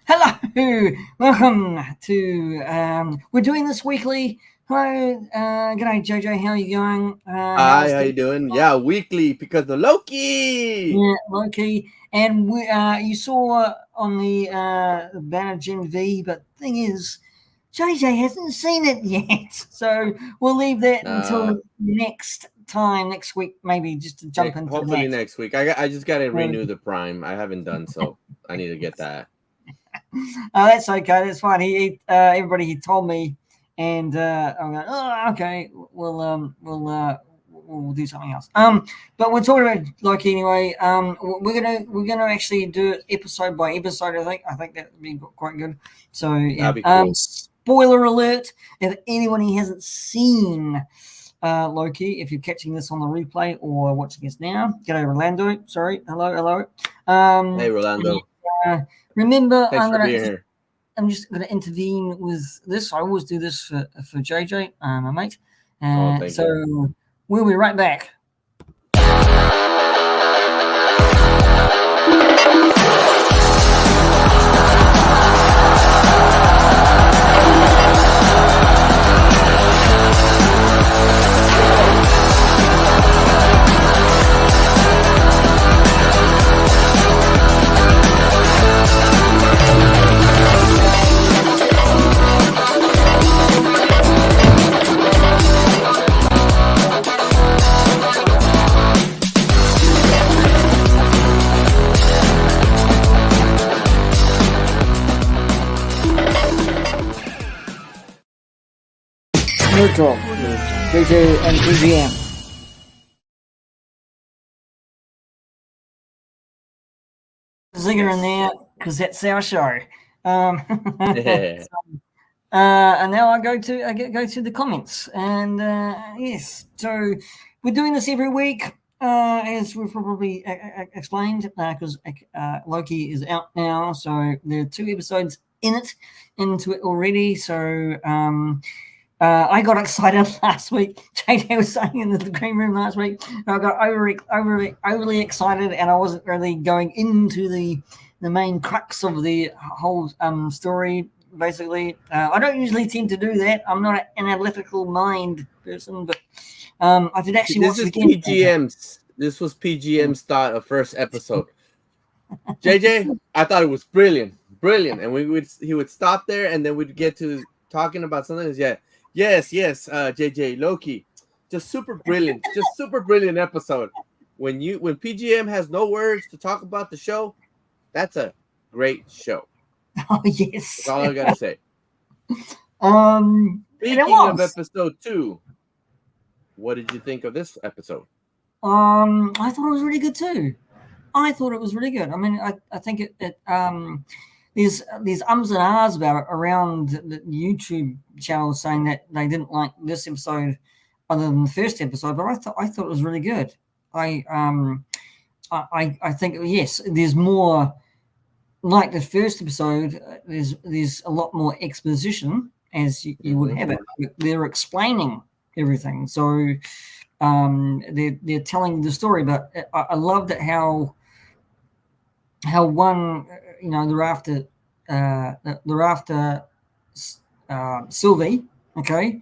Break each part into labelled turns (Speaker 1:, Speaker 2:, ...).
Speaker 1: Hello, welcome to we're doing this weekly. Hello, g'day JJ, how are you going?
Speaker 2: Hi, how you doing? Yeah, weekly because the Loki.
Speaker 1: Yeah, Loki, and we you saw on the banner Gen V, but thing is, JJ hasn't seen it yet, so we'll leave that until next week, maybe just to jump into
Speaker 2: Hopefully
Speaker 1: that.
Speaker 2: next week. I just gotta renew the Prime. I haven't done so. I need to get that.
Speaker 1: That's okay. That's fine. Everybody he told me, and I'm going, oh, okay. We'll do something else. But we're talking about Loki anyway. We're gonna actually do it episode by episode. I think that would be quite good. So yeah.
Speaker 2: That'd be cool.
Speaker 1: Spoiler alert: if anyone hasn't seen Loki, if you're catching this on the replay or watching this now, g'day Rolando. Sorry, hello.
Speaker 2: Hey, Rolando.
Speaker 1: Remember,
Speaker 2: I'm
Speaker 1: just going to intervene with this. I always do this for JJ, my mate.
Speaker 2: Thank you.
Speaker 1: We'll be right back. Neutral, JJ and P.G.M. Zinger in there because that's our show.
Speaker 2: Yeah.
Speaker 1: And now I go to the comments, and yes, so we're doing this every week, as we've probably explained, because Loki is out now, so there are 2 episodes into it already. So I got excited last week. JJ was saying in the green room last week, I got overly excited, and I wasn't really going into the main crux of the whole story. Basically, I don't usually tend to do that. I'm not an analytical mind person, but I did actually watch it again.
Speaker 2: This was P.G.M.'s thought of first episode. JJ, I thought it was brilliant, and he would stop there, and then we'd get to talking about something. Yes, JJ, Loki, just super brilliant episode. When P.G.M. has no words to talk about the show, that's a great show.
Speaker 1: Oh yes,
Speaker 2: that's all I gotta say. Speaking of episode 2, what did you think of this episode?
Speaker 1: I thought it was really good too. I mean, I think there's ums and ahs about it around the YouTube channel saying that they didn't like this episode other than the first episode, but I thought it was really good. I think yes, there's more. Like the first episode, there's a lot more exposition, as you would have it. They're explaining everything, so they're telling the story. But I loved it how one, they're after Sylvie, okay,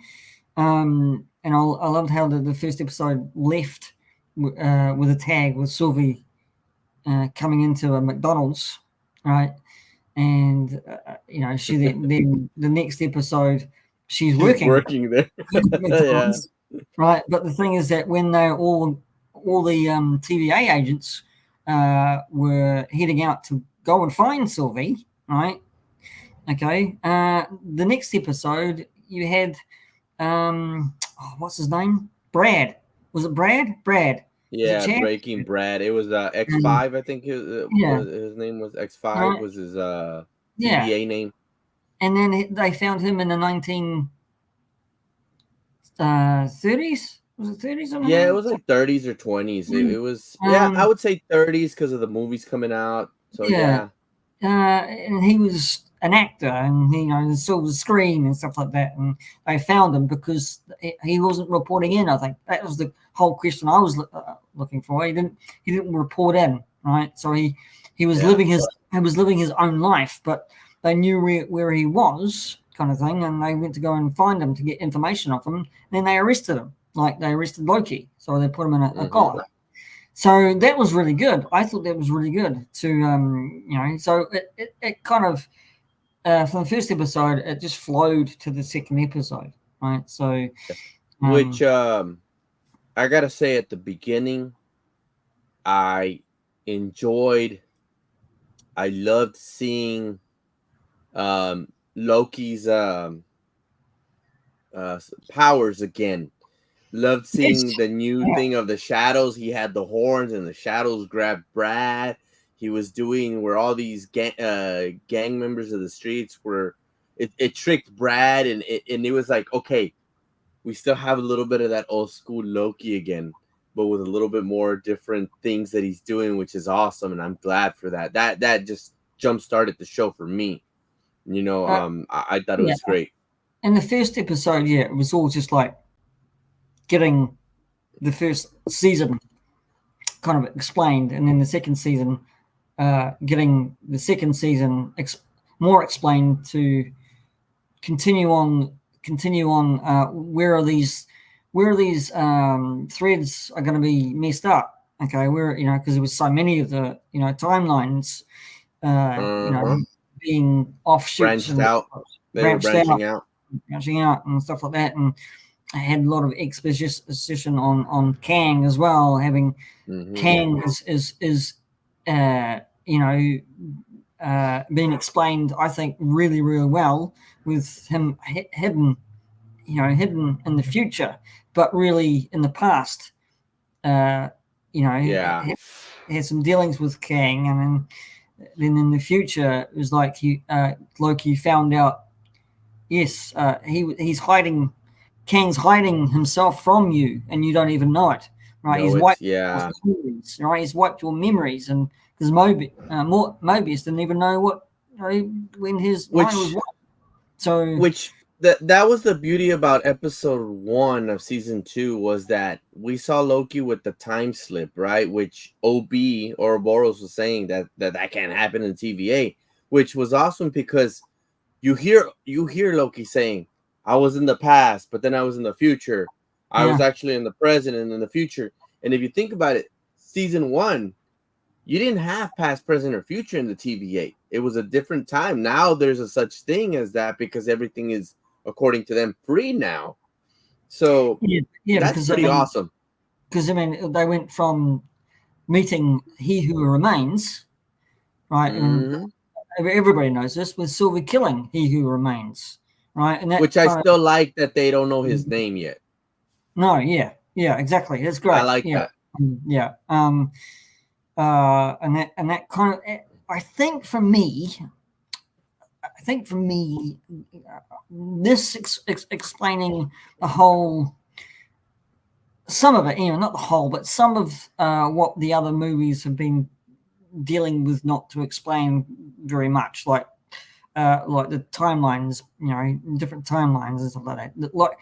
Speaker 1: and I loved how the first episode left with a tag with Sylvie coming into a McDonald's. Right, and she then the next episode she's working
Speaker 2: there,
Speaker 1: yeah. Right. But the thing is that when they all the TVA agents were heading out to go and find Sylvie, right? Okay. The next episode you had what's his name? Brad. Was it Brad? Brad.
Speaker 2: Yeah, Breaking Brad. It was X5, I think his name was X5, right. Was his TVA name.
Speaker 1: And then they found him in the 1930s. Was it 30s?
Speaker 2: Yeah, it was like 30s or 20s. It was I would say 30s because of the movies coming out. So yeah.
Speaker 1: And he was an actor, and he saw the screen and stuff like that, and they found him because he wasn't reporting in. I think that was the whole question I was looking for. He didn't report in, right? So he He was living his own life, but they knew where he was, kind of thing, and they went to go and find him to get information off him. And then they arrested him, like they arrested Loki. So they put him in a collar. So that was really good. I thought that was really good to So it kind of from the first episode, it just flowed to the second episode, right? So
Speaker 2: which I gotta say, at the beginning, I loved seeing Loki's powers again. Loved seeing the new thing of the shadows. He had the horns, and the shadows grabbed Brad. He was doing where all these gang members of the streets were. It tricked Brad, and it was like, okay, we still have a little bit of that old school Loki again, but with a little bit more different things that he's doing, which is awesome, and I'm glad for that. That just jump started the show for me. I thought it was great.
Speaker 1: In the first episode, it was all just like getting the first season kind of explained, and then the second season, getting the second season more explained to continue on. Where are these threads are going to be messed up? Okay, because there was so many of the timelines, being offshoots
Speaker 2: branched out. They were branching out
Speaker 1: and stuff like that, and I had a lot of exposition on Kang as well, having Kang is being explained, I think, really, really well, with him hidden in the future, but really in the past. Had some dealings with Kang, and then in the future it was like Loki found out. Yes, he's hiding. Kang's hiding himself from you, and you don't even know it. Right? He's wiped your memories. Right? He's wiped your memories, and because Mobius didn't even know what when his mind was wiped. So
Speaker 2: that was the beauty about episode 1 of season 2, was that we saw Loki with the time slip, right? Which OB or Boros was saying that can't happen in TVA, which was awesome because you hear Loki saying, I was in the past, but then I was in the future. I was actually in the present and in the future. And if you think about it, season 1, you didn't have past, present, or future in the TVA. It was a different time. Now there's a such thing as that because everything is, according to them, free now. So that's pretty awesome.
Speaker 1: Because they went from meeting He Who Remains, right? And everybody knows this, with Sylvie killing He Who Remains, right? And
Speaker 2: which I still like that they don't know his name yet.
Speaker 1: No, exactly. That's great.
Speaker 2: I like that.
Speaker 1: And that kind of, I think for me, this explaining the whole, some of it, not the whole, but some of what the other movies have been dealing with, not to explain very much, like the timelines, different timelines and stuff like that. Like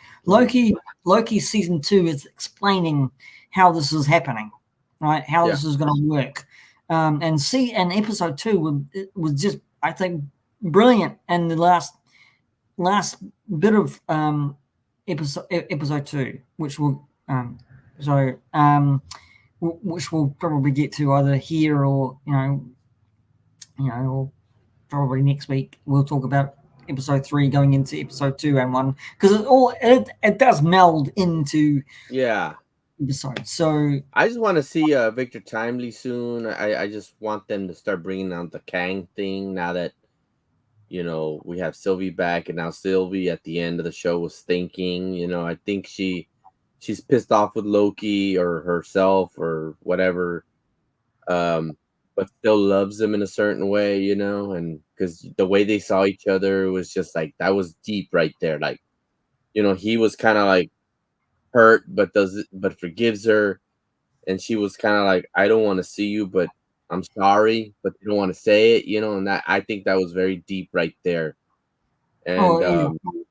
Speaker 1: Loki season 2 is explaining how this is happening, right? How this is going to work. And episode 2 was just, I think, brilliant. And the last bit of episode 2, which we'll probably get to either here or or probably next week. We'll talk about episode 3 going into episode 2 and 1, because it does meld into episodes. So
Speaker 2: I just want to see Victor Timely soon. I just want them to start bringing out the Kang thing now that we have Sylvie back, and now Sylvie at the end of the show was thinking, I think she's pissed off with Loki or herself or whatever, but still loves him in a certain way, and because the way they saw each other was just like, that was deep right there. Like, he was kind of like hurt, but forgives her, and she was kind of like, I don't want to see you, but I'm sorry, but they don't want to say it, and that, I think that was very deep right there. And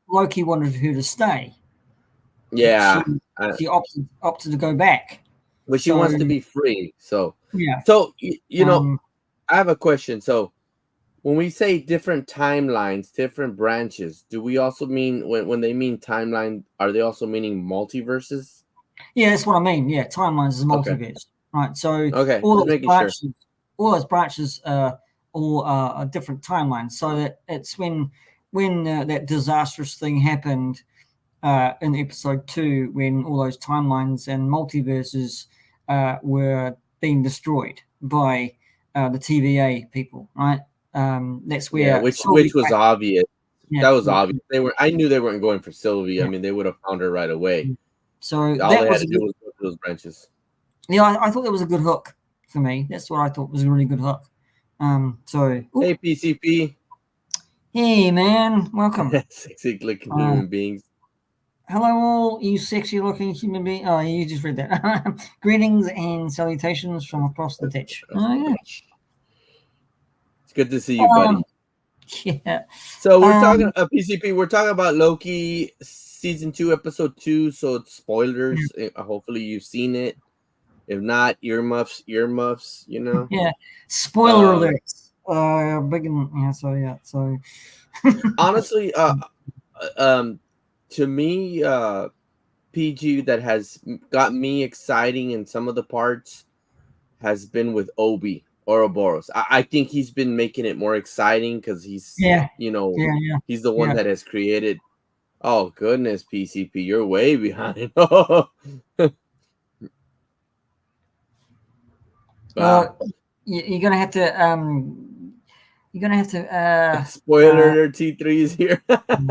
Speaker 1: Loki wanted her to stay.
Speaker 2: Yeah,
Speaker 1: she opted to go back.
Speaker 2: But she wants to be free. So
Speaker 1: yeah.
Speaker 2: So I have a question. So when we say different timelines, different branches, do we also mean when they mean timeline, are they also meaning multiverses?
Speaker 1: Yeah, that's what I mean. Yeah, timelines is
Speaker 2: Okay.
Speaker 1: multiverse, right? So
Speaker 2: Okay.
Speaker 1: all
Speaker 2: Just
Speaker 1: those
Speaker 2: making sure.
Speaker 1: branches, all those branches all are different timelines. So that it's when that disastrous thing happened in episode 2, when all those timelines and multiverses were being destroyed by the TVA people, right? That's
Speaker 2: Yeah,
Speaker 1: where
Speaker 2: which was obvious.
Speaker 1: yeah,
Speaker 2: That was
Speaker 1: yeah,
Speaker 2: obvious. I knew they weren't going for Sylvie. I
Speaker 1: yeah.
Speaker 2: mean, they would have found her right away.
Speaker 1: So
Speaker 2: All
Speaker 1: that
Speaker 2: they had
Speaker 1: was
Speaker 2: to do was go to those branches.
Speaker 1: yeah, I thought that was a good hook for me. That's what I thought was a really good hook. So,
Speaker 2: Hey, PCP.
Speaker 1: hey man, welcome.
Speaker 2: Sexy looking
Speaker 1: Uh,
Speaker 2: human beings.
Speaker 1: hello, all you sexy looking human beings. Oh, you just read that. Greetings and salutations from across the ditch.
Speaker 2: Across
Speaker 1: Oh,
Speaker 2: the
Speaker 1: yeah.
Speaker 2: ditch. It's good to see you, buddy.
Speaker 1: Yeah.
Speaker 2: So we're talking PCP. We're talking about Loki season 2, episode 2. So it's spoilers. Hopefully you've seen it. If not, earmuffs. You know.
Speaker 1: Yeah. Spoiler alerts. Big and yeah. So yeah. So
Speaker 2: Honestly, to me, PG that has got me exciting in some of the parts has been with Obi Ouroboros. I think he's been making it more exciting because he's,
Speaker 1: yeah.
Speaker 2: you know,
Speaker 1: Yeah. Yeah.
Speaker 2: he's the one
Speaker 1: Yeah.
Speaker 2: that has created. Oh goodness, PCP, you're way behind. Wow.
Speaker 1: You're gonna have to you're gonna have to
Speaker 2: Spoiler alert, T3 is here.
Speaker 1: um,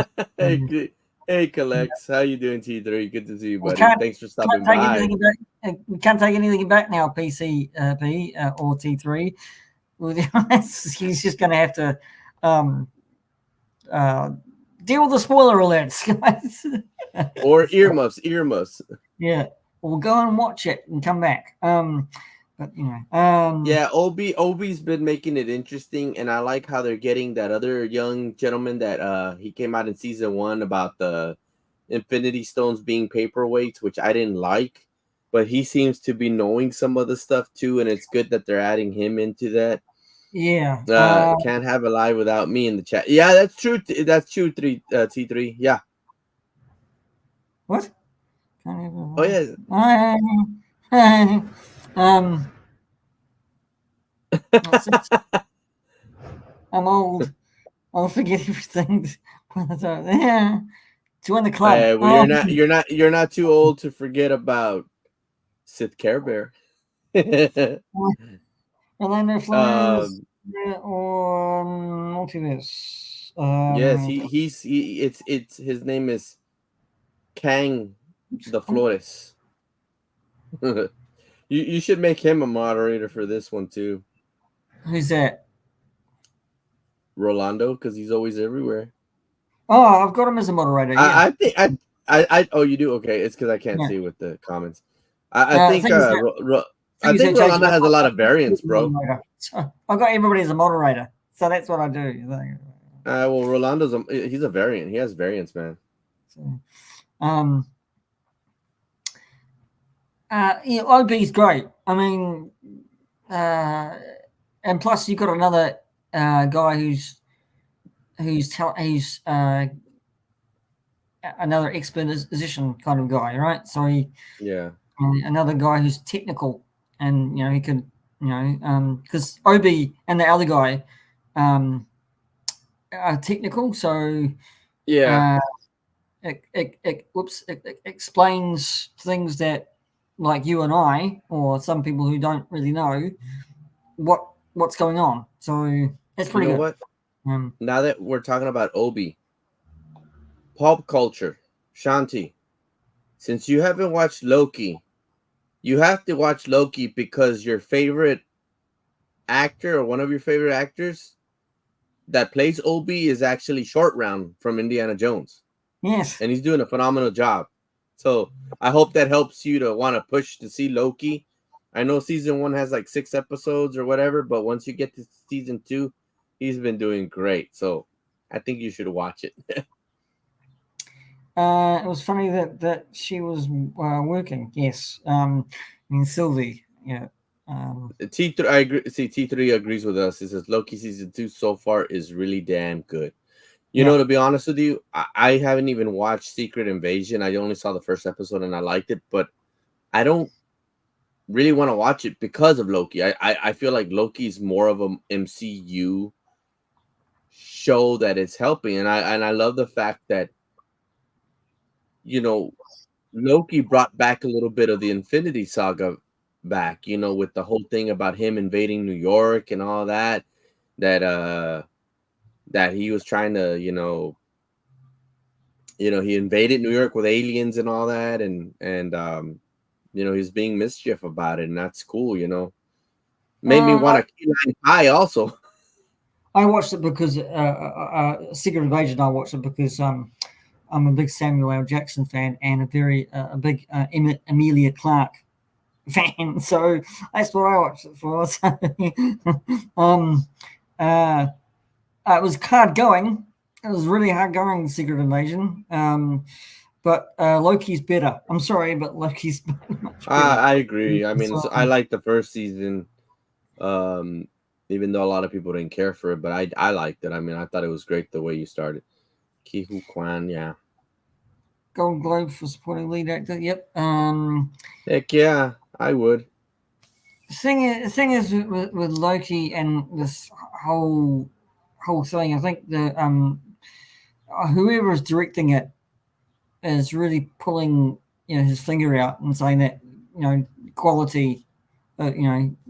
Speaker 2: Hey, Collex, how you doing, T3? Good to see you,
Speaker 1: we
Speaker 2: buddy.
Speaker 1: can't
Speaker 2: Thanks for
Speaker 1: can't
Speaker 2: stopping
Speaker 1: take
Speaker 2: by.
Speaker 1: anything back. We can't take anything back now. PCP or T3. He's just going to have to um, uh, deal with the spoiler alerts, guys.
Speaker 2: Or earmuffs.
Speaker 1: Yeah, we'll go and watch it and come back. But you know,
Speaker 2: Yeah, Obi's been making it interesting, and I like how they're getting that other young gentleman that he came out in season 1 about the Infinity Stones being paperweights, which I didn't like, but he seems to be knowing some of the stuff too, and it's good that they're adding him into that.
Speaker 1: yeah.
Speaker 2: Can't have a live without me in the chat. Yeah, that's true. That's true. T3. Yeah.
Speaker 1: What?
Speaker 2: Oh yeah.
Speaker 1: Um, I'm old. I'll forget everything. Yeah. Join the club.
Speaker 2: Well, you're not too old to forget about Sith Care Bear.
Speaker 1: Orlando Flores
Speaker 2: um,
Speaker 1: or Multiverse.
Speaker 2: yes, it's his name is Kang the Flores. You should make him a moderator for this one too,
Speaker 1: Who's that?
Speaker 2: Rolando, because he's always everywhere.
Speaker 1: Oh, I've got him as a moderator. Yeah.
Speaker 2: I think I oh you do okay. It's because I can't
Speaker 1: Yeah.
Speaker 2: see with the comments. I think
Speaker 1: Thing is
Speaker 2: I think
Speaker 1: that,
Speaker 2: Rolando has a lot of variants, bro.
Speaker 1: So I've got everybody as a moderator, so that's what I do.
Speaker 2: Well, he's a variant. He has variants, man.
Speaker 1: So, yeah, OB's great. I mean, and plus you've got another guy who's another exposition kind of guy, right? So
Speaker 2: Yeah.
Speaker 1: Another guy who's technical, and he could, because Obi and the other guy are technical, so
Speaker 2: Yeah.
Speaker 1: It explains things that, like you and I, or some people who don't really know what's going on. So that's pretty good.
Speaker 2: What? Now that we're talking about Obi, pop culture, Shanti, since you haven't watched Loki, you have to watch Loki because your favorite actor or one of your favorite actors that plays Obi is actually Short Round from Indiana Jones.
Speaker 1: Yes.
Speaker 2: And he's doing a phenomenal job. So I hope that helps you to want to push to see Loki. I know season 1 has like 6 episodes or whatever, but once you get to season 2, he's been doing great. So I think you should watch it.
Speaker 1: It was funny that she was working. Yes. I mean, Sylvie. Yeah.
Speaker 2: T3, I agree. See, T3 agrees with us. He says Loki season 2 so far is really damn good. You know,
Speaker 1: Yeah.
Speaker 2: to be honest with you, I haven't even watched Secret Invasion. I only saw the first episode and I liked it, but I don't really want to watch it because of Loki. I feel like Loki is more of a MCU show that it's helping, and I love the fact that, you know, Loki brought back a little bit of the Infinity Saga back, you know, with the whole thing about him invading New York and all that, that that he was trying to, he invaded New York with aliens and all that, and he's being mischief about it, and that's cool, Made me want
Speaker 1: I,
Speaker 2: a key lime pie also.
Speaker 1: I watched it because Secret Invasion. I watched it because I'm a big Samuel L. Jackson fan and a big Emilia Clarke fan. So that's what I watched it for. So, um, uh, it was hard going. It was really hard going. Secret Invasion. But Loki's better. I'm sorry, but Loki's much better.
Speaker 2: I agree. I mean,
Speaker 1: So,
Speaker 2: I liked the first season, um, even though a lot of people didn't care for it, but I liked it. I mean, I thought it was great the way you started. Ki Hu Kwan, yeah.
Speaker 1: Golden Globe for supporting lead actor. Yep.
Speaker 2: Heck yeah, I would.
Speaker 1: The thing is with Loki and this whole whole thing. I think the whoever is directing it is really pulling his finger out and saying that quality,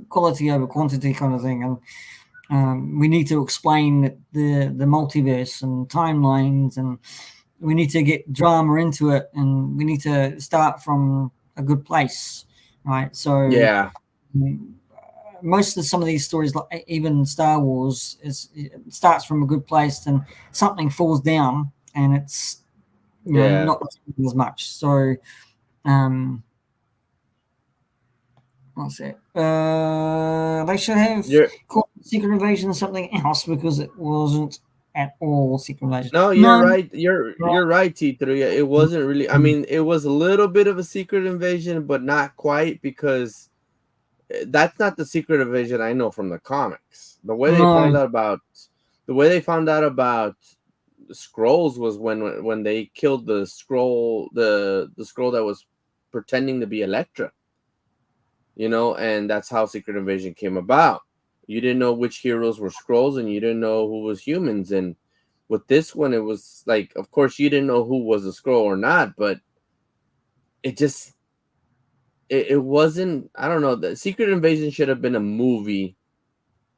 Speaker 1: quality over quantity kind of thing, and we need to explain the multiverse and timelines, and we need to get drama into it, and we need to start from a good place, right? So
Speaker 2: Yeah,
Speaker 1: most of some of these stories, like even Star Wars, it starts from a good place, and something falls down, and it's
Speaker 2: yeah.
Speaker 1: not as much. So um, what's it? They should have
Speaker 2: You're
Speaker 1: called Secret Invasion something else because it wasn't at all Secret Invasion.
Speaker 2: no, you're
Speaker 1: No,
Speaker 2: right. You're right, T3. It wasn't really. I mean, it was a little bit of a secret invasion, but not quite because that's not the secret invasion I know from the comics.
Speaker 1: no,
Speaker 2: The way they found out about the scrolls was when they killed the scroll, the scroll that was pretending to be Elektra, and that's how Secret Invasion came about. You didn't know which heroes were scrolls, and you didn't know who was humans. And with this one, it was like, of course, you didn't know who was a scroll or not, but it just it wasn't. I don't know. The Secret Invasion should have been a movie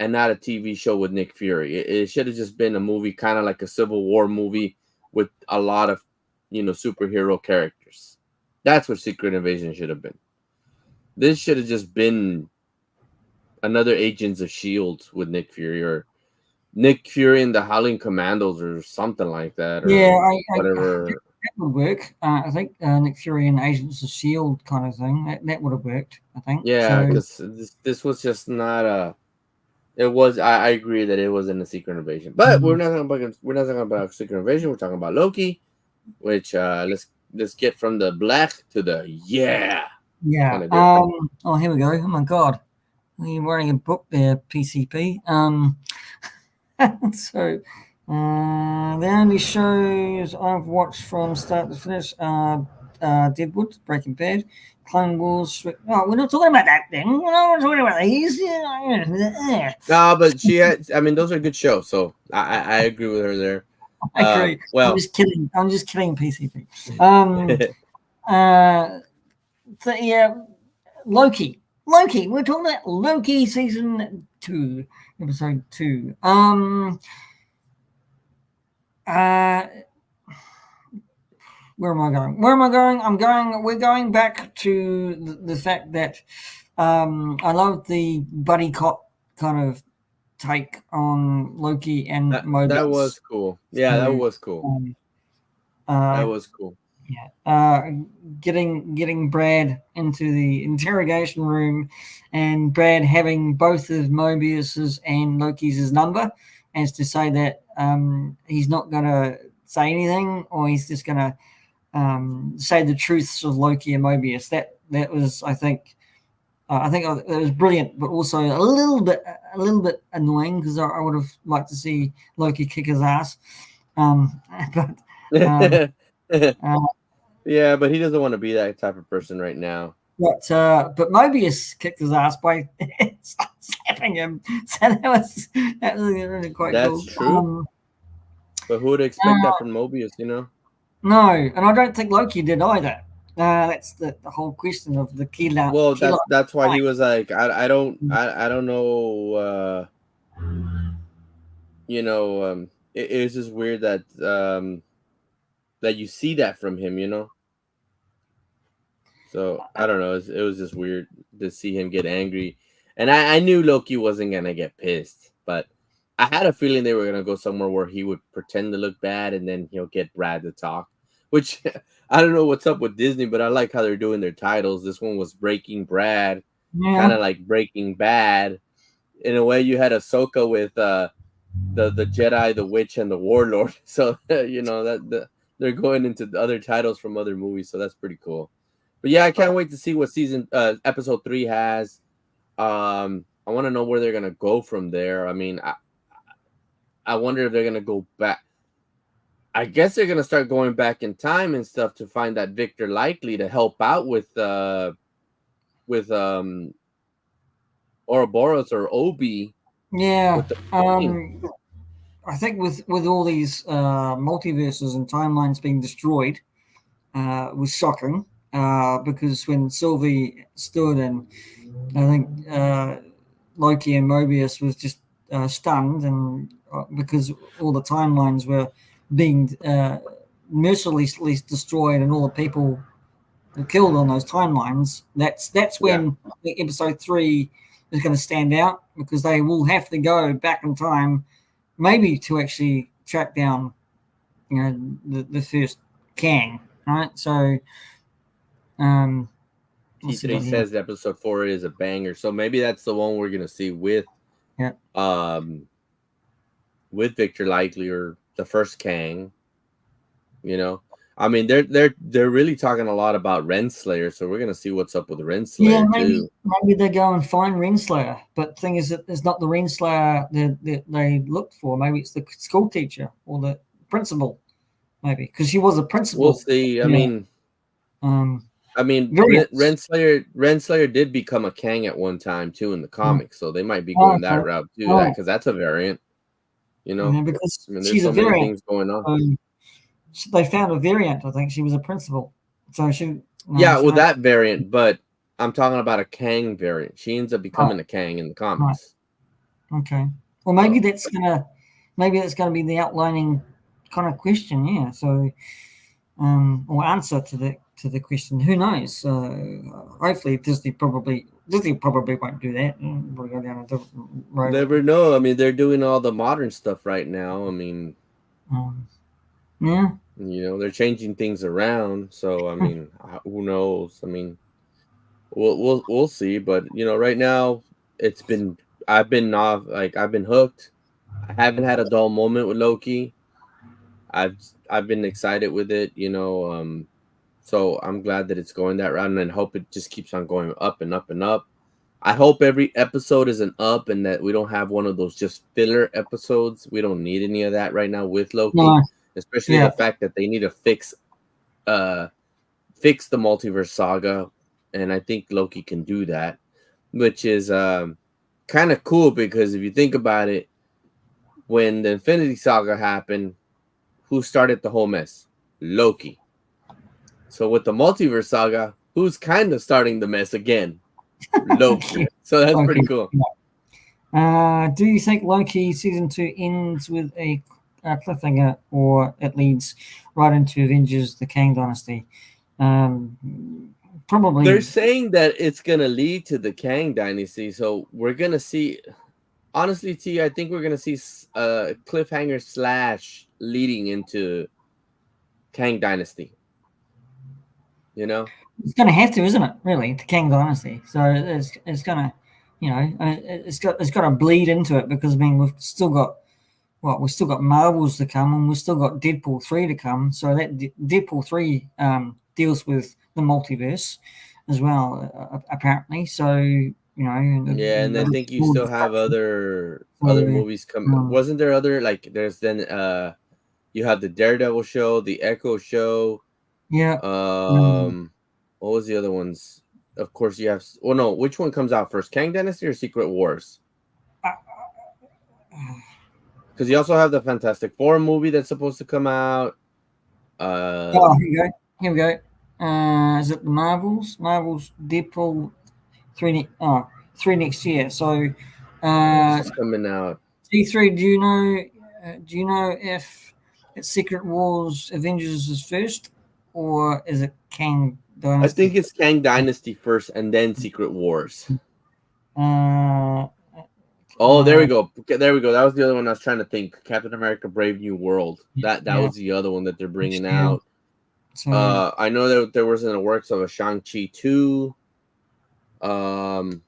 Speaker 2: and not a TV show with Nick Fury. It should have just been a movie, kind of like a Civil War movie with a lot of, superhero characters. That's what Secret Invasion should have been. This should have just been another Agents of Shield with Nick Fury, or Nick Fury and the Howling Commandos, or something like that,
Speaker 1: yeah,
Speaker 2: or
Speaker 1: that
Speaker 2: whatever.
Speaker 1: would work. I think Nick Fury and Agents of Shield kind of thing that would have worked. I think
Speaker 2: Yeah,
Speaker 1: so.
Speaker 2: because this was just not a. It was. I agree that it wasn't a Secret Invasion, but
Speaker 1: Mm.
Speaker 2: we're not talking about Secret Invasion. We're talking about Loki, which let's get from the black to the
Speaker 1: Yeah.
Speaker 2: kind of different.
Speaker 1: Oh, here we go. Oh my God, are you wearing a book there, PCP? So the only shows I've watched from start to finish are Deadwood, Breaking Bad, Clone Wars. Oh, we're not talking about that then. We're not talking about these.
Speaker 2: No, but she had. I mean, those are good shows, so I agree with her there.
Speaker 1: I agree. I'm
Speaker 2: Well,
Speaker 1: just kidding. I'm just kidding, PCP. Uh, so yeah, Loki. Loki. We're talking about Loki season 2, episode 2. Uh, where am I going? Where am I going? We're going back to the fact that I love the buddy cop kind of take on Loki and
Speaker 2: that
Speaker 1: Mobius.
Speaker 2: was cool. Yeah, that
Speaker 1: So,
Speaker 2: was cool.
Speaker 1: um,
Speaker 2: That
Speaker 1: uh,
Speaker 2: was cool.
Speaker 1: yeah, getting Brad into the interrogation room, and Brad having both of Mobius's and Loki's number, as to say that he's not going to say anything, or he's just going to say the truths of Loki and Mobius. That was, I think, I think it was brilliant, but also a little bit annoying because I would have liked to see Loki kick his ass. But um, uh,
Speaker 2: Yeah, but he doesn't want to be that type of person right now.
Speaker 1: but Mobius kicked his ass by slapping him, so that was really quite
Speaker 2: That's
Speaker 1: cool.
Speaker 2: true. But who would expect that from Mobius, you know?
Speaker 1: No, and I don't think Loki did either. That's the whole question of the
Speaker 2: Well,
Speaker 1: killer.
Speaker 2: that's why he was like, I don't know, you know, it was just weird that that you see that from him, you know. So I don't know, it was just weird to see him get angry, and I knew Loki wasn't gonna get pissed, but I had a feeling they were gonna go somewhere where he would pretend to look bad, and then he'll get Brad to talk. Which I don't know what's up with Disney, but I like how they're doing their titles. This one was Breaking Brad, kind
Speaker 1: Yeah,
Speaker 2: of like Breaking Bad. In a way, you had Ahsoka with the Jedi, the Witch, and the Warlord. So you know they're going into the other titles from other movies. So that's pretty cool. But yeah, I can't wait to see what season episode 3 has. I want to know where they're gonna go from there. I mean, I wonder if they're gonna go back. I guess they're gonna start going back in time and stuff to find that Victor Likely to help out with Ouroboros or Obi
Speaker 1: yeah.
Speaker 2: with the king.
Speaker 1: I think with all these multiverses and timelines being destroyed, was shocking. Because when Sylvie stood, and I think Loki and Mobius was just stunned, and because all the timelines were being mercilessly destroyed, and all the people were killed on those timelines. That's
Speaker 2: Yeah,
Speaker 1: when the episode 3 is going to stand out, because they will have to go back in time, maybe to actually track down, the first Kang, right? So, um, what's he
Speaker 2: T3
Speaker 1: got here?
Speaker 2: says episode 4 is a banger, so maybe that's the one we're gonna see
Speaker 1: Yeah,
Speaker 2: um with Victor Likely or the first Kang. You know, I mean they're really talking a lot about Renslayer, so we're gonna see what's up with
Speaker 1: yeah.
Speaker 2: Renslayer too.
Speaker 1: Maybe they go and find Renslayer, but the thing is that it's not the Renslayer that they looked for. Maybe it's the school teacher or the principal. Maybe because she was a
Speaker 2: We'll
Speaker 1: principal.
Speaker 2: see.
Speaker 1: Yeah. Um, Variants.
Speaker 2: Renslayer did become a Kang at one time too in the
Speaker 1: Mm.
Speaker 2: comics, so they might be
Speaker 1: Oh,
Speaker 2: going that
Speaker 1: okay.
Speaker 2: route too. That
Speaker 1: Oh,
Speaker 2: because that's a variant. You know,
Speaker 1: yeah, because
Speaker 2: I mean, there's
Speaker 1: she's a
Speaker 2: so many
Speaker 1: variant.
Speaker 2: things going on.
Speaker 1: They found a variant. I think she was a principal, so she. No,
Speaker 2: Yeah,
Speaker 1: she
Speaker 2: well,
Speaker 1: might.
Speaker 2: that variant, but I'm talking about a Kang variant. She ends up
Speaker 1: Right,
Speaker 2: becoming a Kang in the
Speaker 1: right.
Speaker 2: comics.
Speaker 1: Okay. Well,
Speaker 2: So
Speaker 1: maybe that's gonna be the outlining kind of question. Yeah. So, or answer to the question. Who knows? Hopefully, Disney probably won't do that. Probably go down a different road.
Speaker 2: never know. I mean, they're doing all the modern stuff right now. I mean,
Speaker 1: Um, yeah.
Speaker 2: you know, they're changing things around. So I mean, who knows? I mean, we'll see. But you know, right now it's been I've been off like I've been hooked. I haven't had a dull moment with Loki. I've I've been excited with it. You know, so I'm glad that it's going that route, and I hope it just keeps on going up and up and up. I hope every episode is an up, and that we don't have one of those just filler episodes. We don't need any of that right now with Loki,
Speaker 1: No.
Speaker 2: especially
Speaker 1: Yeah.
Speaker 2: the fact that they need to uh fix the multiverse saga, and I think Loki can do that, which is kind of cool because if you think about it, when the Infinity Saga happened, who started the whole mess? Loki. So with the multiverse saga, who's kind of starting the mess again? Loki. So that's pretty
Speaker 1: Loki.
Speaker 2: cool.
Speaker 1: Do you think Loki season 2 ends with a cliffhanger, or it leads right into Avengers: The Kang Dynasty?
Speaker 2: They're
Speaker 1: Probably.
Speaker 2: saying that it's gonna lead to the Kang Dynasty, so we're gonna see. Honestly, T, I think we're gonna see cliffhanger slash leading into Kang Dynasty. You know,
Speaker 1: It's going to have to, isn't it? Really, the Kang Dynasty. So it's going to, it's got to bleed into it, because I mean we've still got Marvels to come, and we've still got Deadpool 3 to come. So that Deadpool 3 deals with the multiverse. as well, apparently. So
Speaker 2: Yeah, and I think you
Speaker 1: more
Speaker 2: still have
Speaker 1: destruction.
Speaker 2: other
Speaker 1: So
Speaker 2: movies come.
Speaker 1: um,
Speaker 2: Wasn't there other like there's then you have the Daredevil show, the Echo show.
Speaker 1: yeah. Um,
Speaker 2: Um, what was the other ones? Of course, you have. Well, no, which one comes out first, Kang Dynasty or Secret Wars?
Speaker 1: uh,
Speaker 2: Because you also have the Fantastic Four movie that's supposed to come out.
Speaker 1: oh, here we go. Here we go. Is it the Marvels? Marvels Deadpool three next year. So
Speaker 2: What else
Speaker 1: uh,
Speaker 2: is coming out?
Speaker 1: T3, do you know? Do you know if it's Secret Wars Avengers is first, or is it Kang
Speaker 2: I
Speaker 1: Dynasty?
Speaker 2: think it's Kang Dynasty first, and then Secret Wars.
Speaker 1: Uh,
Speaker 2: Oh, there we go. Okay, there we go. That was the other one I was trying to think. Captain America: Brave New World. That
Speaker 1: yeah,
Speaker 2: was the other one that they're bringing
Speaker 1: next year.
Speaker 2: out.
Speaker 1: So
Speaker 2: I know that there was in the works of a Shang-Chi 2. Um,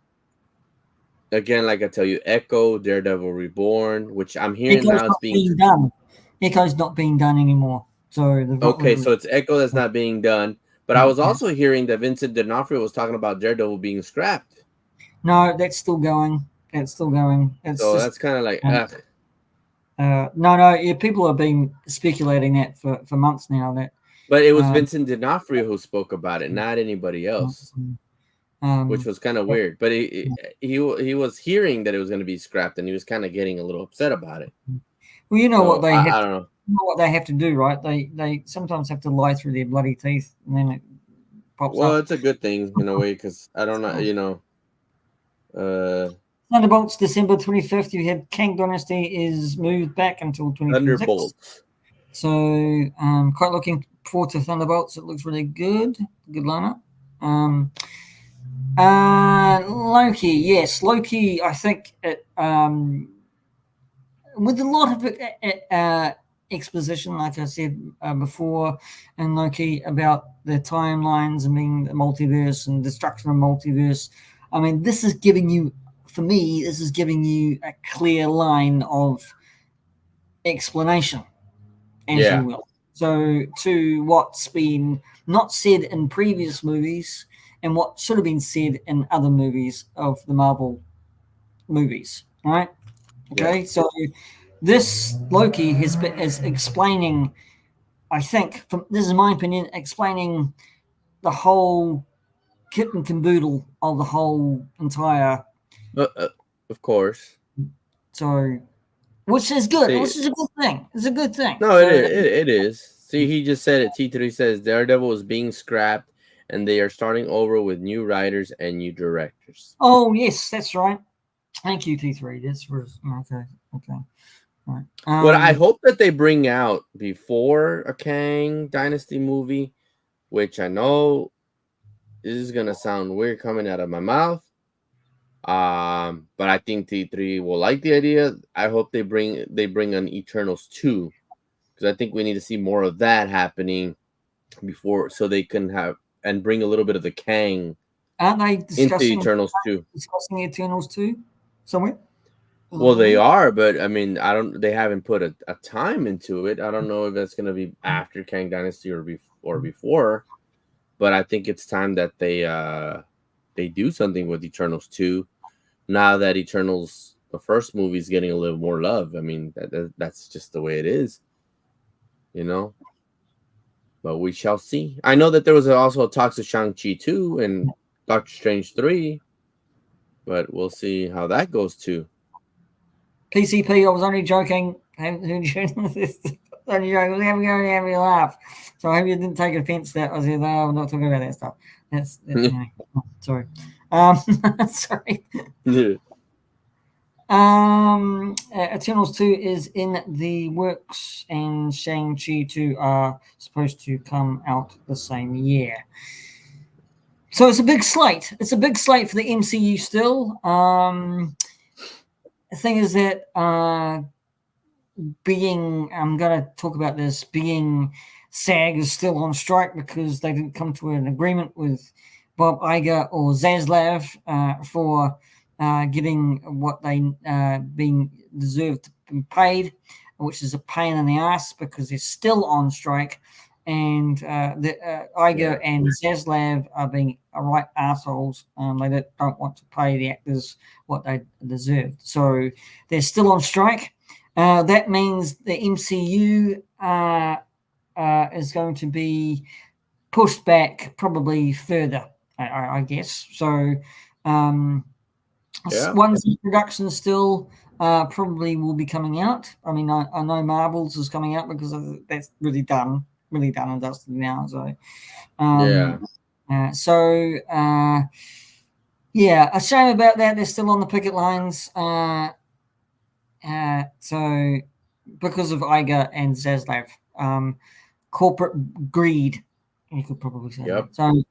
Speaker 2: again, like I tell you, Echo, Daredevil Reborn, which I'm hearing
Speaker 1: Echo's
Speaker 2: now it's
Speaker 1: not
Speaker 2: being
Speaker 1: being done. Echo's not being done anymore. So they've got rid
Speaker 2: okay.
Speaker 1: of
Speaker 2: So
Speaker 1: it.
Speaker 2: it's Echo that's not being done. But I was also hearing that Vincent D'Onofrio was talking about Daredevil being scrapped.
Speaker 1: No, that's still going. That's still going. It's
Speaker 2: So
Speaker 1: just
Speaker 2: that's kind of like,
Speaker 1: um, no. Yeah, people have been speculating that for months now. That
Speaker 2: but it was
Speaker 1: uh,
Speaker 2: Vincent D'Onofrio who spoke about it, not anybody else, which
Speaker 1: um,
Speaker 2: was kind of weird. But he was hearing that it was going to be scrapped, and he was kind of getting a little upset about it.
Speaker 1: well, you know what
Speaker 2: So
Speaker 1: they have
Speaker 2: I
Speaker 1: to,
Speaker 2: don't know.
Speaker 1: you know what they have to do, right? They sometimes have to lie through their bloody teeth, and then it pops
Speaker 2: Well,
Speaker 1: up.
Speaker 2: it's a good thing in a way because I don't know,
Speaker 1: So,
Speaker 2: uh,
Speaker 1: Thunderbolts, December 25th. You had Kang Dynasty is moved back until 2026.
Speaker 2: Thunderbolts.
Speaker 1: So quite looking forward to Thunderbolts. It looks really good. Good lineup. Um, Loki, yes, Loki. I think it with a lot of exposition, like I said before, and Loki about the timelines and being the multiverse and destruction of multiverse. I mean, this is giving you, for me, this is giving you a clear line of explanation, as you
Speaker 2: Yeah,
Speaker 1: will. So, to what's been not said in previous movies and what should have been said in other movies of the Marvel movies, right?
Speaker 2: yeah.
Speaker 1: Okay, so this Loki has been is explaining. I think, from this is my opinion, explaining the whole kit and caboodle of the whole entire.
Speaker 2: Uh, of course.
Speaker 1: So, which is good.
Speaker 2: See,
Speaker 1: Which is a good thing. It's a good thing.
Speaker 2: no,
Speaker 1: So,
Speaker 2: it is. See, he just said it. T3 says Daredevil is being scrapped, and they are starting over with new writers and new directors.
Speaker 1: oh yes, that's right. Thank you, T3. That's okay. Okay. All right.
Speaker 2: What I hope that they bring out before a Kang Dynasty movie, which I know this is gonna sound weird coming out of my mouth, but I think T3 will like the idea. I hope they bring an Eternals 2 because I think we need to see more of that happening before, so they can have and bring a little bit of the Kang
Speaker 1: Aren't they
Speaker 2: into
Speaker 1: discussing
Speaker 2: Eternals 2.
Speaker 1: Eternals too somewhere?
Speaker 2: Well, they are, but I mean, I don't. They haven't put a time into it. I don't know if that's gonna be after Kang Dynasty or before. But I think it's time that they do something with Eternals 2. Now that Eternals the first movie is getting a little more love. I mean, that's just the way it is, you know. But we shall see. I know that there was also talks of Shang-Chi 2 and Doctor Strange 3, but we'll see how that goes too.
Speaker 1: PCP, I was only joking. Only joking. Only having a laugh. So I hope you didn't take offense that I said, no, I'm not talking about that stuff. That's sorry. Sorry. Eternals 2 is in the works, and Shang-Chi 2 are supposed to come out the same year. So it's a big slate. It's a big slate for the MCU still. The thing is that I'm going to talk about this, being SAG is still on strike because they didn't come to an agreement with Bob Iger or Zaslav for getting what they being deserved to be paid, which is a pain in the ass because they're still on strike. and Iger and Zaslav are being right assholes. They don't want to pay the actors what they deserve, so they're still on strike. That means the MCU is going to be pushed back probably further, I guess. So one's in production still, probably will be coming out. I mean, I know Marvels is coming out because that's really done and dusted now. So yeah, a shame about that. They're still on the picket lines. So because of Iger and Zaslav, corporate greed, you could probably say.
Speaker 2: Yep.
Speaker 1: That. So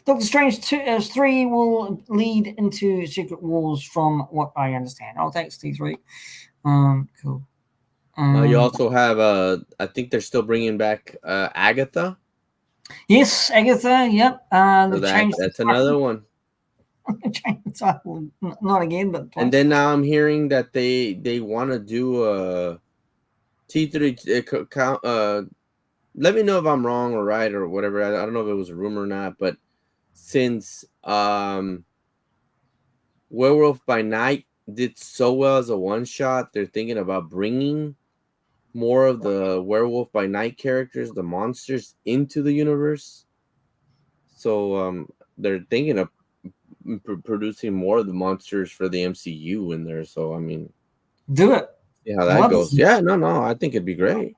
Speaker 1: Doctor Strange 3 will lead into Secret Wars, from what I understand. I'll take T3. Cool.
Speaker 2: You also have I think they're still bringing back Agatha.
Speaker 1: Yes, Agatha. Yep.
Speaker 2: So that's another one.
Speaker 1: Change the title, not again, but twice.
Speaker 2: And then now I'm hearing that they want to do a T3 let me know if I'm wrong or right or whatever. I don't know if it was a rumor or not, but since Werewolf by Night did so well as a one shot, they're thinking about bringing more of the Werewolf by Night characters, the monsters, into the universe. So they're thinking of producing more of the monsters for the MCU in there. So I mean,
Speaker 1: do it.
Speaker 2: See how that goes. Yeah, no, I think it'd be great.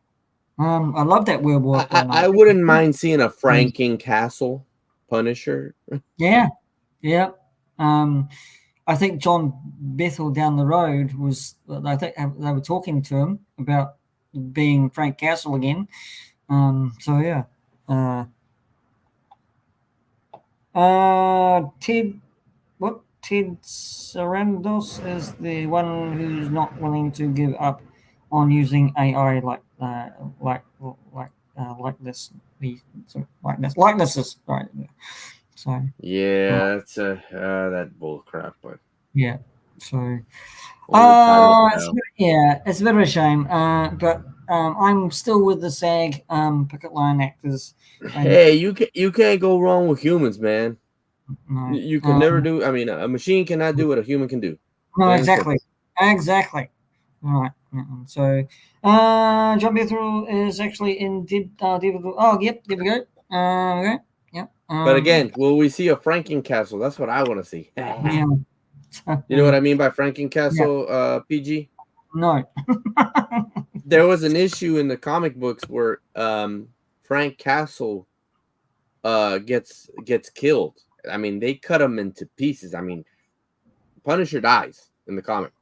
Speaker 1: I love that Werewolf by Night.
Speaker 2: I wouldn't mind seeing a Franken Castle Punisher.
Speaker 1: Yeah. I think John Bethel down the road was. I think they were talking to him about being Frank Castle again. So yeah. Ted Sarandos is the one who's not willing to give up on using AI likenesses, right? So
Speaker 2: yeah, it's that bull crap, but
Speaker 1: yeah. So it's a bit of a shame, but I'm still with the SAG picket line actors.
Speaker 2: Hey, you can't go wrong with humans, man.
Speaker 1: No,
Speaker 2: you can never do. I mean, a machine cannot do what a human can do.
Speaker 1: No, exactly. All right. So, John Bethel is actually in Oh, yep. There we go. Okay. Yep.
Speaker 2: But again, will we see a Franken Castle? That's what I want to see.
Speaker 1: Yeah.
Speaker 2: You know what I mean by Franken Castle, PG?
Speaker 1: No.
Speaker 2: There was an issue in the comic books where Frank Castle gets killed. I mean, they cut him into pieces. I mean, Punisher dies in the comic.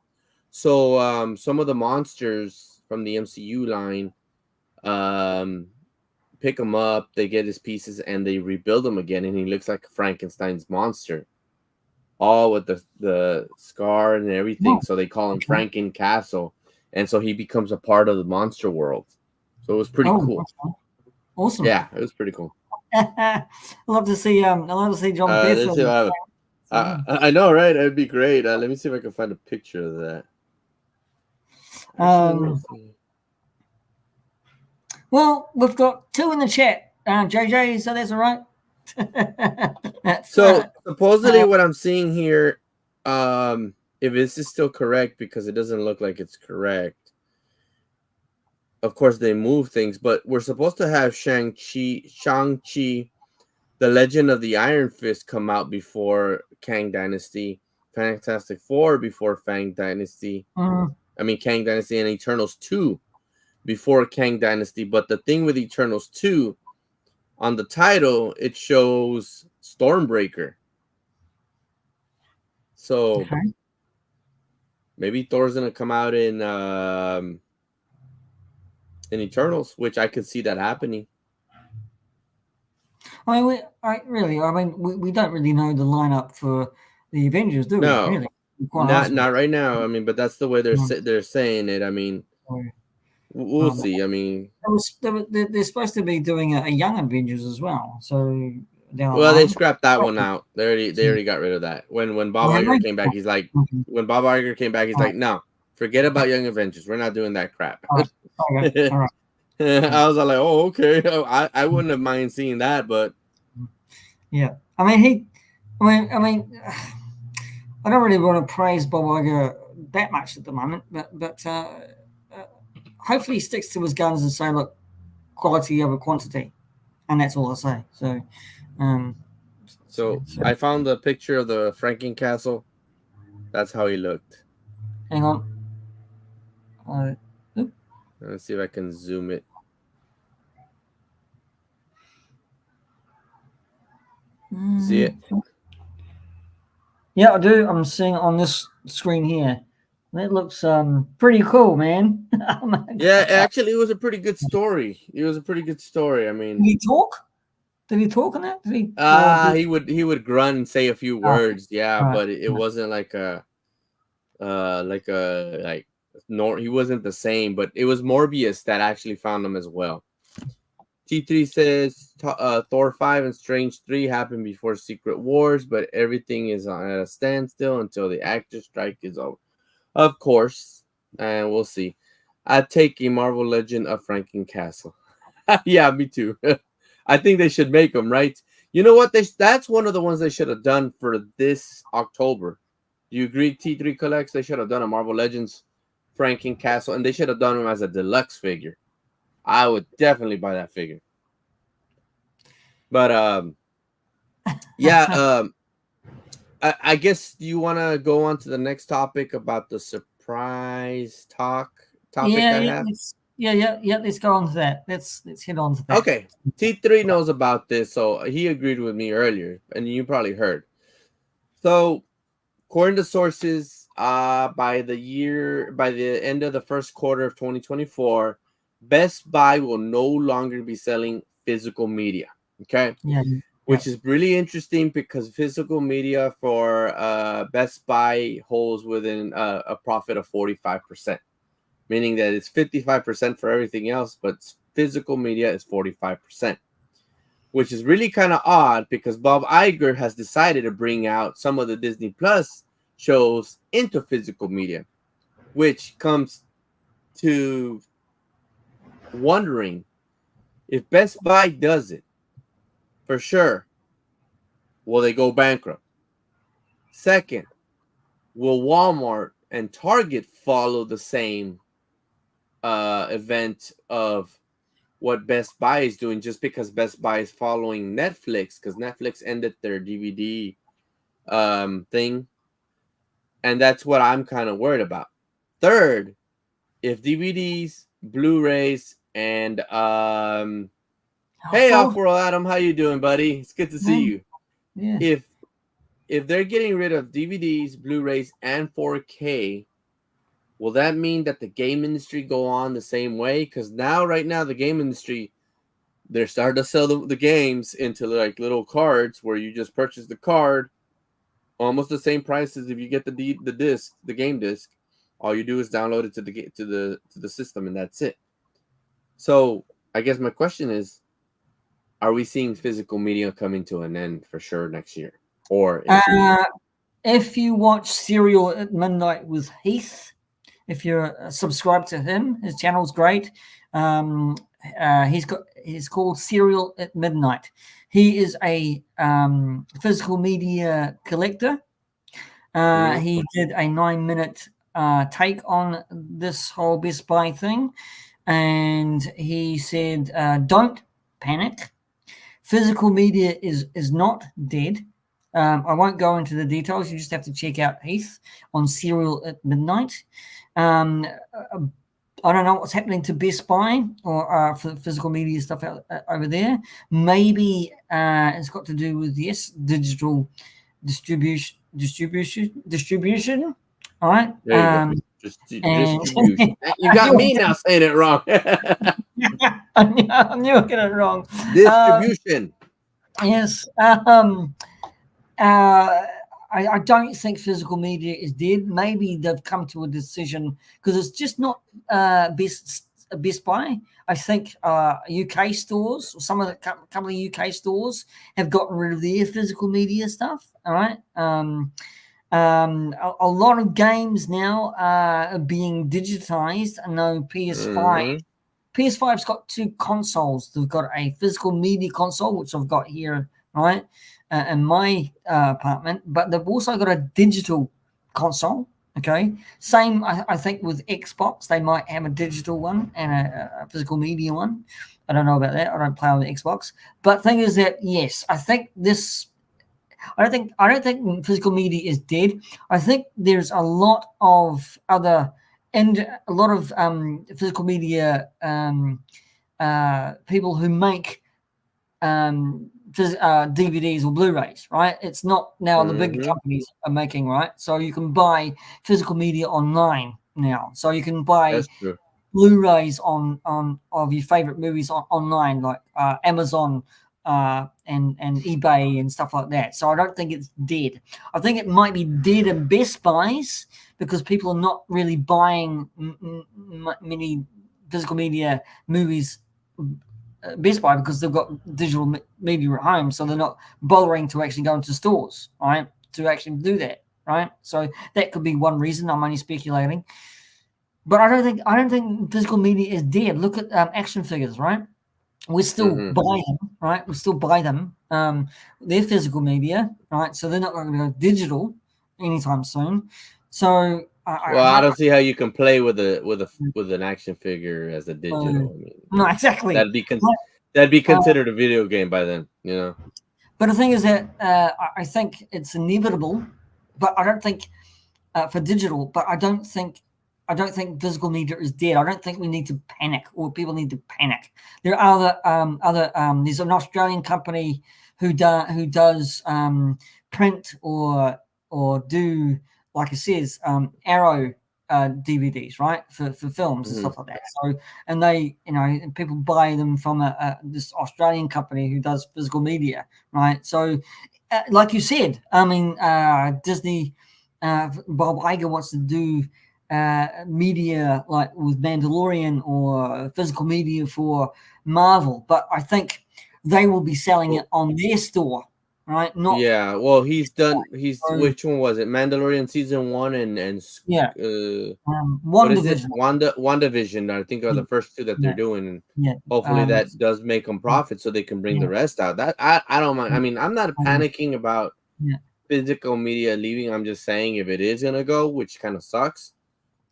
Speaker 2: So some of the monsters from the MCU line pick him up, they get his pieces, and they rebuild him again, and he looks like Frankenstein's monster, all with the scar and everything. So they call him Franken Castle, and so he becomes a part of the monster world. So it was pretty cool.
Speaker 1: Awesome.
Speaker 2: Yeah, it was pretty cool.
Speaker 1: I love to see John Bethel.
Speaker 2: I know, right? It'd be great. Let me see if I can find a picture of that.
Speaker 1: Well, we've got 2 in the chat, JJ. So that's all right.
Speaker 2: So supposedly, what I'm seeing here, if this is still correct, because it doesn't look like it's correct. Of course, they move things, but we're supposed to have Shang-Chi, The Legend of the Iron Fist come out before Kang Dynasty, Fantastic Four before Fang Dynasty. I mean, Kang Dynasty, and Eternals 2 before Kang Dynasty. But the thing with Eternals 2, on the title, it shows Stormbreaker. So maybe Thor's going to come out in Eternals, which I could see that happening.
Speaker 1: I mean, we don't really know the lineup for the Avengers, do we?
Speaker 2: No,
Speaker 1: really?
Speaker 2: Not right now. I mean, but that's the way they're saying it. I mean, we'll see. I mean,
Speaker 1: they're supposed to be doing a Young Avengers as well. So
Speaker 2: they scrapped that one out. They already got rid of that. When Bob Iger came back, he's like, no, forget about Young Avengers. We're not doing that crap.
Speaker 1: All right.
Speaker 2: I was like, oh, okay. I wouldn't have mind seeing that, but
Speaker 1: Yeah, I mean he, I mean, I don't really want to praise Bob Iger that much at the moment, but hopefully he sticks to his guns and say, look, quality over quantity, and that's all I say. So, um,
Speaker 2: so I found the picture of the Franken Castle. That's how he looked.
Speaker 1: hang on. Oop.
Speaker 2: Let's see if I can zoom it. See it?
Speaker 1: Yeah, I do. I'm seeing it on this screen here. That looks pretty cool, man. Oh my
Speaker 2: Yeah,
Speaker 1: God.
Speaker 2: actually, it was a pretty good story. It was a pretty good story. I
Speaker 1: Did
Speaker 2: mean,
Speaker 1: he talk? Did he talk in that? Did he? Or did,
Speaker 2: he would grunt and say a few
Speaker 1: oh,
Speaker 2: words, yeah,
Speaker 1: right,
Speaker 2: but it
Speaker 1: right.
Speaker 2: wasn't like a like nor he wasn't the same, but it was Morbius that actually found him as well. T3 says Thor 5 and Strange 3 happened before Secret Wars, but everything is at a standstill until the actor strike is over. Of course, and we'll see. I'd take a Marvel Legend of Franken Castle. Yeah, me too. I think they should make them, right? You know what? That's one of the ones they should have done for this October. Do you agree, T3 Collects? They should have done a Marvel Legends Franken Castle, and they should have done them as a deluxe figure. I would definitely buy that figure. But yeah, I guess you want to go on to the next topic about the surprise topic
Speaker 1: Yeah,
Speaker 2: I
Speaker 1: yeah,
Speaker 2: have.
Speaker 1: yeah. Let's go on to that. Let's head on to that.
Speaker 2: Okay, T3 knows about this, so he agreed with me earlier, and you probably heard. So, according to sources, by the end of the first quarter of 2024, Best Buy will no longer be selling physical media. Okay,
Speaker 1: Yeah, yeah,
Speaker 2: which is really interesting because physical media for Best Buy holds within a profit of 45%, meaning that it's 55% for everything else, but physical media is 45%, which is really kind of odd because Bob Iger has decided to bring out some of the Disney Plus shows into physical media, which comes to wondering if Best Buy does it for sure, will they go bankrupt? Second, will Walmart and Target follow the same event of what Best Buy is doing just because Best Buy is following Netflix because Netflix ended their DVD thing, and that's what I'm kind of worried about. Third, if DVDs, Blu-rays, and hey,
Speaker 1: Four.
Speaker 2: Off-World Adam, how you doing, buddy? It's good to see
Speaker 1: Yeah,
Speaker 2: you.
Speaker 1: yeah.
Speaker 2: If they're getting rid of DVDs, Blu-rays, and 4K, will that mean that the game industry go on the same way? Because right now, the game industry, they're starting to sell the games into like little cards where you just purchase the card, almost the same price as if you get the disc, the game disc. All you do is download it to the system, and that's it. So I guess my question is, are we seeing physical media coming to an end for sure next year or in 2 years?
Speaker 1: If you watch Serial at Midnight with Heath, if you're subscribed to him, his channel's great. Um, he's called Serial at Midnight. He is a physical media collector.
Speaker 2: Mm-hmm.
Speaker 1: He did a 9 minute take on this whole Best Buy thing, and he said, "Don't panic. Physical media is not dead." I won't go into the details. You just have to check out Heath on Serial at Midnight. Um, I don't know what's happening to Best Buy or for physical media stuff over there. Maybe it's got to do with digital distribution. All right.
Speaker 2: There you go. Just
Speaker 1: And
Speaker 2: distribution. You
Speaker 1: I
Speaker 2: got
Speaker 1: knew
Speaker 2: me now saying it wrong.
Speaker 1: I knew I got it wrong.
Speaker 2: Distribution.
Speaker 1: Yes. I don't think physical media is dead. Maybe they've come to a decision because it's just not Best Buy. I think UK stores, some of the couple of UK stores have gotten rid of their physical media stuff. All right. A lot of games now are being digitized. I know PS5
Speaker 2: Mm-hmm.
Speaker 1: PS5's got two consoles. They've got a physical media console, which I've got here, right, in my apartment, but they've also got a digital console. Okay, same. I think with Xbox, they might have a digital one and a physical media one. I don't know about that. I don't play on the Xbox. But thing is that yes, I think this. I don't think physical media is dead. I think there's a lot of other and a lot of physical media people who make DVDs or Blu-rays, right? It's not now the big
Speaker 2: Mm-hmm.
Speaker 1: companies are making, right? So you can buy physical media online now. So you can buy
Speaker 2: That's true.
Speaker 1: Blu-rays on of your favorite movies online, like Amazon and eBay and stuff like that. So I don't think it's dead. I think it might be dead in Best Buys because people are not really buying many physical media movies Best Buy because they've got digital media at home, so they're not bothering to actually go into stores, right? To actually do that, right? So that could be one reason. I'm only speculating, but I don't think physical media is dead. Look at action figures, right? We still
Speaker 2: Mm-hmm.
Speaker 1: buy them, right? We still buy them. They're physical media, right? So they're not going to go digital anytime soon. So
Speaker 2: Well, I don't see how you can play with an action figure as a digital. I mean,
Speaker 1: no, exactly.
Speaker 2: that'd be con-
Speaker 1: But,
Speaker 2: that'd be
Speaker 1: uh,
Speaker 2: considered a video game by then. You know.
Speaker 1: but the thing is that I think it's inevitable, but I don't think for digital. But I don't think physical media is dead. I don't think we need to panic, or people need to panic. There are other there's an Australian company who does print or do, like it says, Arrow DVDs, right, for films and
Speaker 2: Mm-hmm.
Speaker 1: stuff like that. So and they, and people buy them from this Australian company who does physical media, right? So like you said, I mean, Disney, Bob Iger wants to do media like with Mandalorian or physical media for Marvel, but I think they will be selling it on their store, right? Not
Speaker 2: Yeah, well, he's done. He's
Speaker 1: so,
Speaker 2: which one was it? Mandalorian season one and
Speaker 1: yeah,
Speaker 2: what
Speaker 1: One
Speaker 2: is it?
Speaker 1: Division,
Speaker 2: WandaVision. I think are
Speaker 1: yeah,
Speaker 2: the first two that they're
Speaker 1: yeah,
Speaker 2: doing, and
Speaker 1: yeah,
Speaker 2: hopefully that does make them
Speaker 1: yeah,
Speaker 2: profit so they can bring
Speaker 1: yeah,
Speaker 2: the rest out. That I don't mind. I
Speaker 1: yeah,
Speaker 2: mean, I'm not panicking about
Speaker 1: yeah.
Speaker 2: physical media leaving. I'm just saying if it is gonna go, which kind of sucks.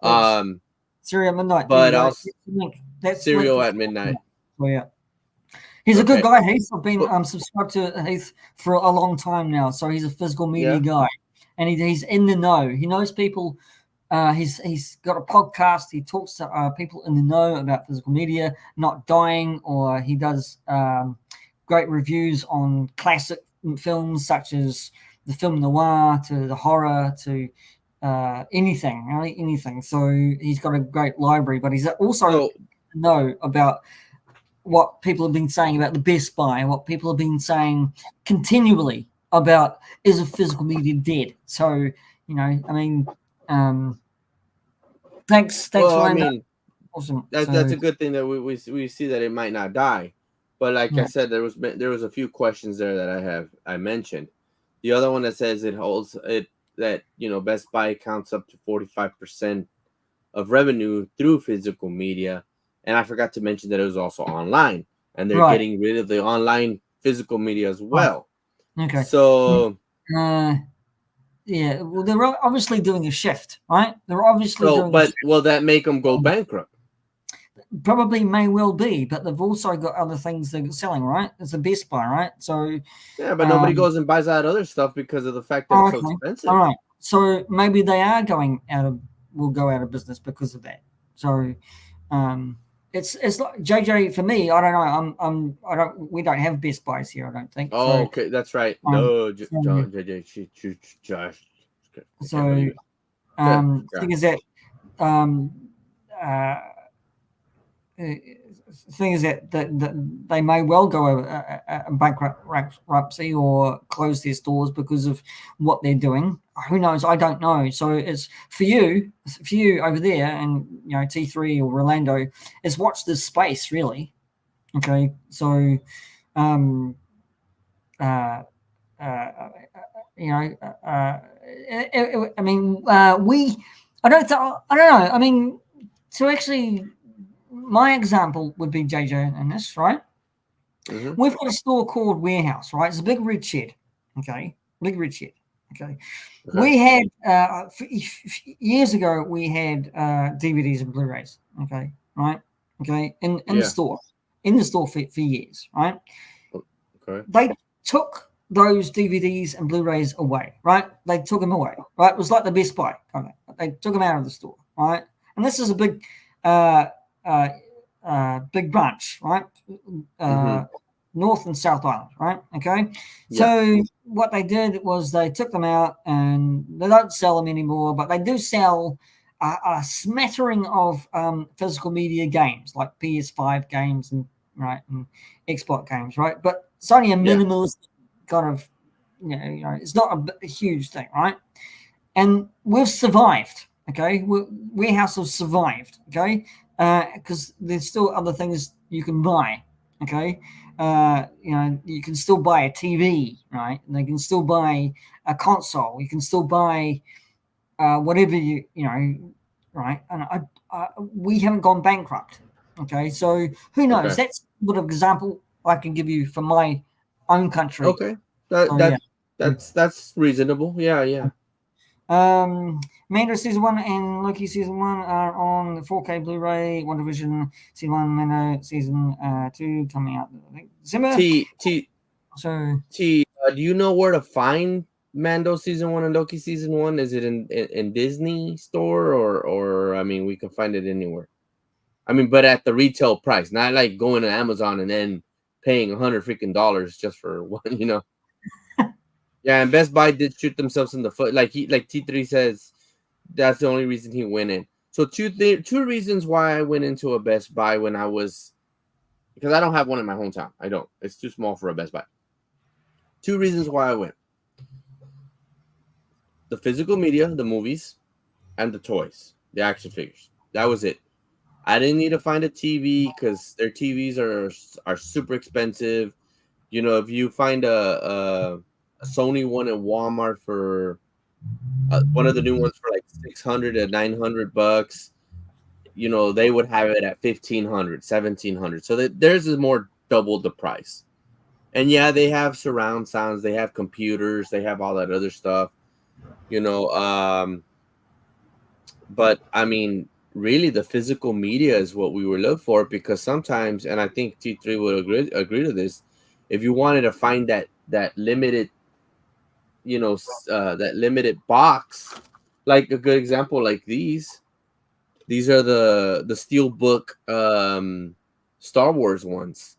Speaker 1: That's
Speaker 2: Um,
Speaker 1: Syria Midnight. There you
Speaker 2: but
Speaker 1: go.
Speaker 2: I'll
Speaker 1: That's the link. That's the link
Speaker 2: Serial
Speaker 1: for.
Speaker 2: at midnight.
Speaker 1: Oh yeah. He's a good
Speaker 2: Okay.
Speaker 1: guy, Heath. I've been
Speaker 2: But
Speaker 1: subscribed to Heath for a long time now, so he's a physical media
Speaker 2: yeah.
Speaker 1: guy, and he's in the know. He knows people. He's got a podcast. He talks to people in the know about physical media not dying, or he does great reviews on classic films such as the film noir to the horror to anything, really anything. So he's got a great library, but he's also
Speaker 2: So
Speaker 1: know about what people have been saying about the Best Buy, what people have been saying continually about is a physical media dead. So, I mean, um, thanks
Speaker 2: well,
Speaker 1: for
Speaker 2: I
Speaker 1: letting that.
Speaker 2: mean,
Speaker 1: Awesome.
Speaker 2: that's
Speaker 1: So,
Speaker 2: a good thing that we see that it might not die. But like I
Speaker 1: yeah,
Speaker 2: said, there was a few questions there that I mentioned. The other one that says it holds it that Best Buy counts up to 45% of revenue through physical media, and I forgot to mention that it was also online, and they're
Speaker 1: right,
Speaker 2: getting rid of the online physical media as
Speaker 1: right.
Speaker 2: well.
Speaker 1: Okay.
Speaker 2: So
Speaker 1: Uh, yeah, well, they're obviously doing a shift, right? They're obviously doing a
Speaker 2: but
Speaker 1: shift.
Speaker 2: will that make them go bankrupt?
Speaker 1: Probably may well be, but they've also got other things they're selling, right? It's a Best Buy, right? So,
Speaker 2: Yeah, but nobody
Speaker 1: um,
Speaker 2: goes and buys that other stuff because of the fact that
Speaker 1: oh,
Speaker 2: it's so
Speaker 1: okay. All
Speaker 2: expensive.
Speaker 1: right. So maybe they are going out of will go out of business because of that. So um it's like JJ for me, I don't know. I don't we don't have Best Buys here, I don't think.
Speaker 2: Oh,
Speaker 1: So
Speaker 2: okay, that's right.
Speaker 1: um
Speaker 2: No,
Speaker 1: so,
Speaker 2: John, JJ, Josh. I can't
Speaker 1: so
Speaker 2: believe it. Yeah,
Speaker 1: thing is that um uh uh, thing is that they may well go bankruptcy or close their stores because of what they're doing. Who knows? I don't know. So it's for you over there, and T3 or Rolando, is watch this space really. Okay, so um, uh, uh, you know, I mean, I don't know. I mean, to actually my example would be JJ in this, right?
Speaker 2: Mm-hmm.
Speaker 1: We've got a store called Warehouse, right? It's a big red shed, okay? Big red shed, okay?
Speaker 2: Okay.
Speaker 1: We had, years ago, we had DVDs and Blu-rays, okay? Right? Okay? In the
Speaker 2: Yeah.
Speaker 1: store. For years, right?
Speaker 2: Okay.
Speaker 1: They took those DVDs and Blu-rays away, right? They took them away, right? It was like the Best Buy kind of. They took them out of the store, right? And this is a uh, uh, big branch, right?
Speaker 2: Mm-hmm.
Speaker 1: North and South Island, right? Okay.
Speaker 2: Yeah.
Speaker 1: So what they did was they took them out and they don't sell them anymore, but they do sell a smattering of physical media games like PS5 games and Xbox games, right? But it's only a
Speaker 2: Yeah.
Speaker 1: minimalist kind of, it's not a huge thing, right? And we've survived. Okay, Warehouse has survived. Okay, because there's still other things you can buy. Okay, you can still buy a TV, right? And they can still buy a console. You can still buy whatever right? And we haven't gone bankrupt. Okay, so who knows?
Speaker 2: Okay.
Speaker 1: That's what an example I can give you from my own country.
Speaker 2: Okay. That
Speaker 1: So yeah.
Speaker 2: that that's reasonable. Yeah. Yeah.
Speaker 1: Mando season 1 and Loki season 1 are on 4K Blu-ray. One Division season 1, Mando season 2 coming out I think December.
Speaker 2: T T
Speaker 1: So
Speaker 2: T. Do you know where to find Mando season 1 and Loki season 1? Is it in Disney store or I mean we can find it anywhere. I mean, but at the retail price, not like going to Amazon and then paying $100 just for one. Yeah, and Best Buy did shoot themselves in the foot. Like T3 says, that's the only reason he went in. So two reasons why I went into a Best Buy when I was, because I don't have one in my hometown. I don't. It's too small for a Best Buy. Two reasons why I went: the physical media, the movies, and the toys, the action figures. That was it. I didn't need to find a TV because their TVs are super expensive. If you find a Sony one at Walmart for one of the new ones for like $600 to $900, they would have it at $1,500, $1,700. So theirs is more double the price. And yeah, they have surround sounds, they have computers, they have all that other stuff. But I mean, really, the physical media is what we were looking for, because sometimes, and I think T3 would agree to this, if you wanted to find that limited, that limited box, like a good example, like these are the Steelbook Star Wars ones.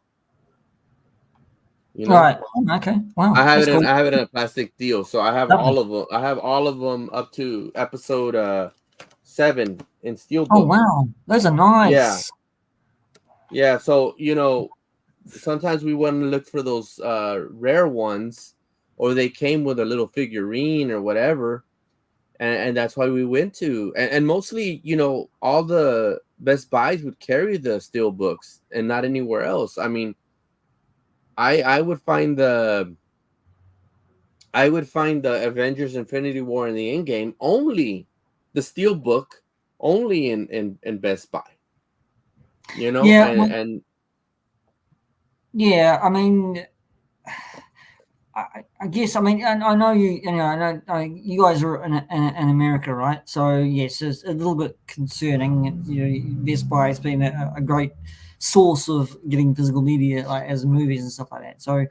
Speaker 1: right, okay, wow,
Speaker 2: I have
Speaker 1: that's
Speaker 2: it in
Speaker 1: cool.
Speaker 2: I have it in a plastic deal, so I have
Speaker 1: Lovely.
Speaker 2: all of them. I have all of them up to episode 7 in
Speaker 1: Oh
Speaker 2: Steelbook.
Speaker 1: wow, those are
Speaker 2: Yeah,
Speaker 1: nice.
Speaker 2: yeah. So sometimes we want to look for those rare ones, or they came with a little figurine or whatever, and that's why we went to. And mostly, all the Best Buys would carry the Steelbooks and not anywhere else. I mean, I would find the Avengers Infinity War and the Endgame only, the Steelbook only in Best Buy.
Speaker 1: Yeah, well,
Speaker 2: And
Speaker 1: yeah. I mean, I guess I mean I know I know you guys are in America, right? So yes, it's a little bit concerning. Best Buy has been a great source of getting physical media like as movies and stuff like that. So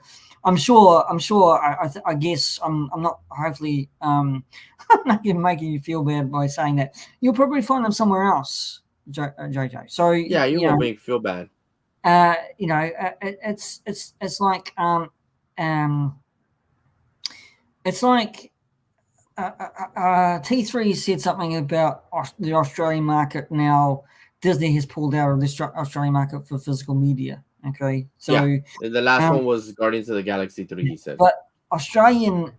Speaker 1: I'm sure. I guess I'm not. Hopefully, I'm not making you feel bad by saying that. You'll probably find them somewhere else, JJ. So
Speaker 2: yeah, you won't make me feel bad.
Speaker 1: It's like it's like T3 said something about the Australian market now. Disney has pulled out of the Australian market for physical media. Okay,
Speaker 2: Yeah,
Speaker 1: so
Speaker 2: the last
Speaker 1: um,
Speaker 2: one was Guardians of the Galaxy 3. He said,
Speaker 1: but Australian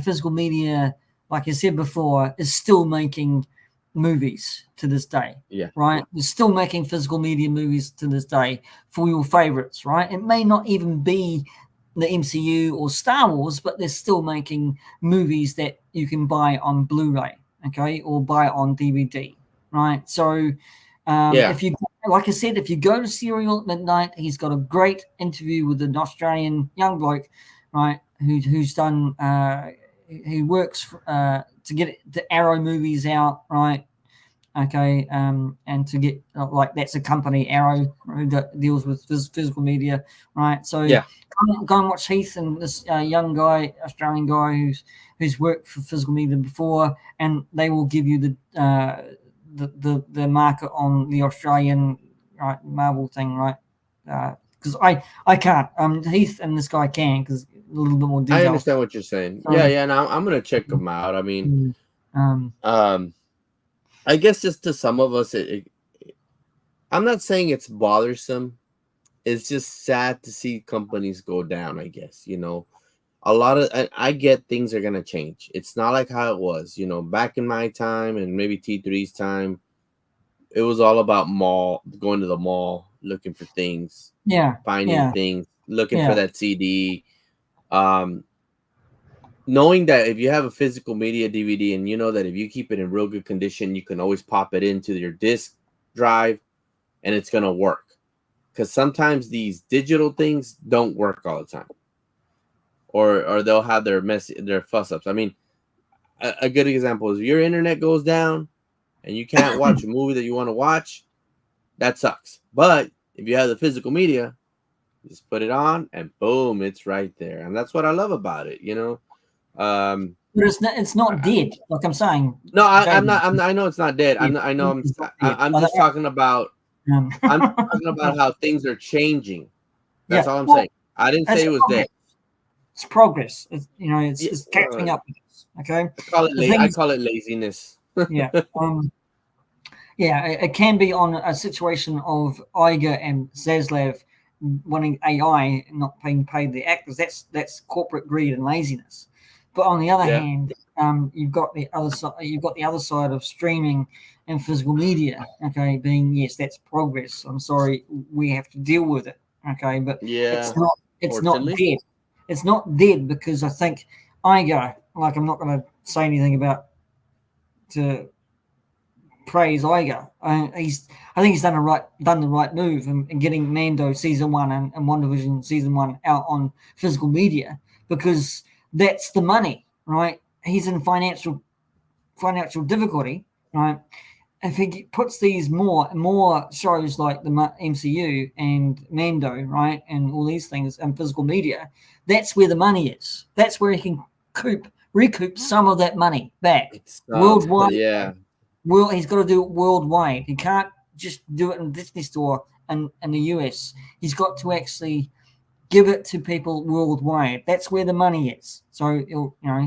Speaker 1: physical media, like I said before, is still making movies to this day.
Speaker 2: yeah,
Speaker 1: Right, they're still making physical media movies to this day for your favorites. Right, it may not even be the MCU or Star Wars, but they're still making movies that you can buy on Blu-ray, okay, or buy on DVD, right? So If you, like I said, if you go to Serial at midnight, he's got a great interview with an Australian young bloke, right? Who's done. He works to get the Arrow movies out, right? Okay, and to get like that's a company, Arrow, who deals with physical media, right? So go and watch Heath and this young guy, Australian guy who's worked for physical media before, and they will give you the market on the Australian Marvel thing, right? Because I can't. Heath and this guy can because a little bit more detail.
Speaker 2: I understand what you're saying. So, yeah. Now I'm gonna check them out. I mean, I guess just to some of us, I'm not saying it's bothersome. It's just sad to see companies go down. I guess a lot of I get things are gonna change. It's not like how it was, back in my time and maybe T3's time. It was all about going to the mall, looking for things, finding things, looking for that CD. Knowing that if you have a physical media DVD and you know that if you keep it in real good condition, you can always pop it into your disk drive and it's going to work. Because sometimes these digital things don't work all the time. Or they'll have their fuss ups. I mean, a good example is if your internet goes down and you can't watch a movie that you want to watch, that sucks. But if you have the physical media, just put it on and boom, it's right there. And that's what I love about it,
Speaker 1: But it's not dead, like I'm saying.
Speaker 2: No, I'm not. I know it's not dead. I'm just talking about. I'm talking about how things are changing. That's all I'm saying. I didn't say it was dead.
Speaker 1: It's progress. It's catching up. Okay.
Speaker 2: I call it laziness.
Speaker 1: It can be on a situation of Iger and Zaslav wanting AI and not being paid the actors. That's corporate greed and laziness. But on the other hand, you've got the other side. You've got the other side of streaming and physical media. Okay, being that's progress. I'm sorry, we have to deal with it. Okay, but it's not. It's not dead. It's not dead because I think Iger. Like I'm not going to say anything about to praise Iger. I think he's done the right move in getting Mando season 1 and WandaVision season 1 out on physical media because that's the money, right? He's in financial difficulty, right? If he puts these more shows like the MCU and Mando, right, and all these things and physical media, that's where the money is. That's where he can recoup some of that money back worldwide.
Speaker 2: Yeah.
Speaker 1: Well, he's got to do it worldwide. He can't just do it in the Disney store and in the US. He's got to actually give it to people worldwide. That's where the money is. So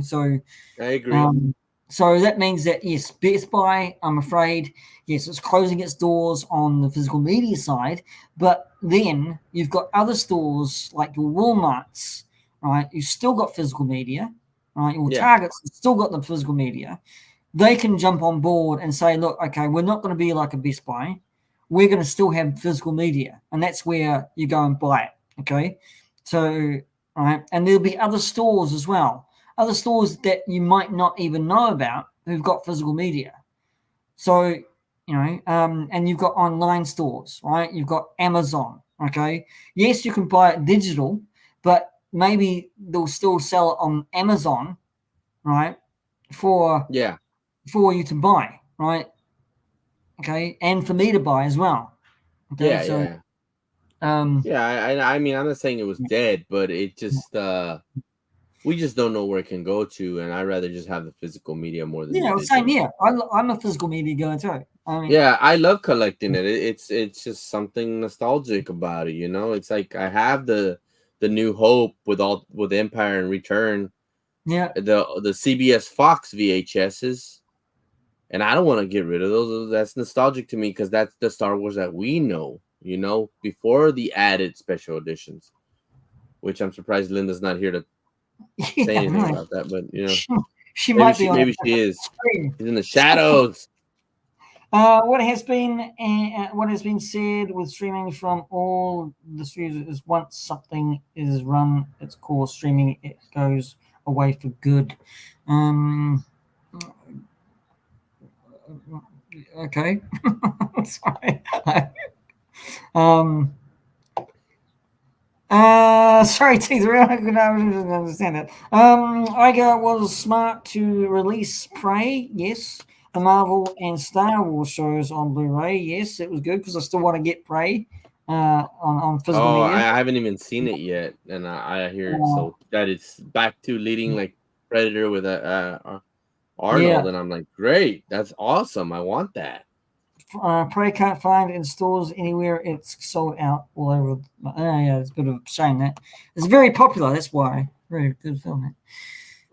Speaker 1: So
Speaker 2: I agree.
Speaker 1: So that means that yes, Best Buy, I'm afraid, yes, it's closing its doors on the physical media side. But then you've got other stores like your Walmarts, right? You've still got physical media, right? Your Targets still got the physical media. They can jump on board and say, look, okay, we're not going to be like a Best Buy. We're going to still have physical media. And that's where you go and buy it. Okay. So, right. And there'll be other stores as well. Other stores that you might not even know about who've got physical media. So, and you've got online stores, right? You've got Amazon. Okay. Yes, you can buy it digital, but maybe they'll still sell it on Amazon, right? For you to buy, right? Okay, and for me to buy as well. Okay,
Speaker 2: I mean, I'm not saying it was dead, but it just we just don't know where it can go to, and I'd rather just have the physical media more than
Speaker 1: same here. I'm a physical media guy too.
Speaker 2: I love collecting it. It's just something nostalgic about it, It's like I have the New Hope with Empire and Return.
Speaker 1: Yeah.
Speaker 2: The CBS Fox VHSs. And I don't want to get rid of those. That's nostalgic to me because that's the Star Wars that we know, before the added special editions, which I'm surprised Linda's not here to say anything about that. But,
Speaker 1: she might be on
Speaker 2: maybe she is. She's in the shadows.
Speaker 1: What has been said with streaming from all the studios is once something is run its course, streaming it goes away for good. Okay. Sorry. um. Sorry, T3. I couldn't understand it. Iger was smart to release Prey. Yes. The Marvel and Star Wars shows on Blu-ray. Yes, it was good because I still want to get Prey on physical
Speaker 2: Oh, I
Speaker 1: media.
Speaker 2: haven't even seen it yet, and I hear
Speaker 1: Uh,
Speaker 2: so that it's back to leading like Predator with
Speaker 1: yeah,
Speaker 2: Arnold, and I'm like, great, that's awesome. I want that.
Speaker 1: Prey can't find it in stores anywhere. It's sold out all over. Yeah, it's a bit of a shame that it's very popular. That's why. Very good film.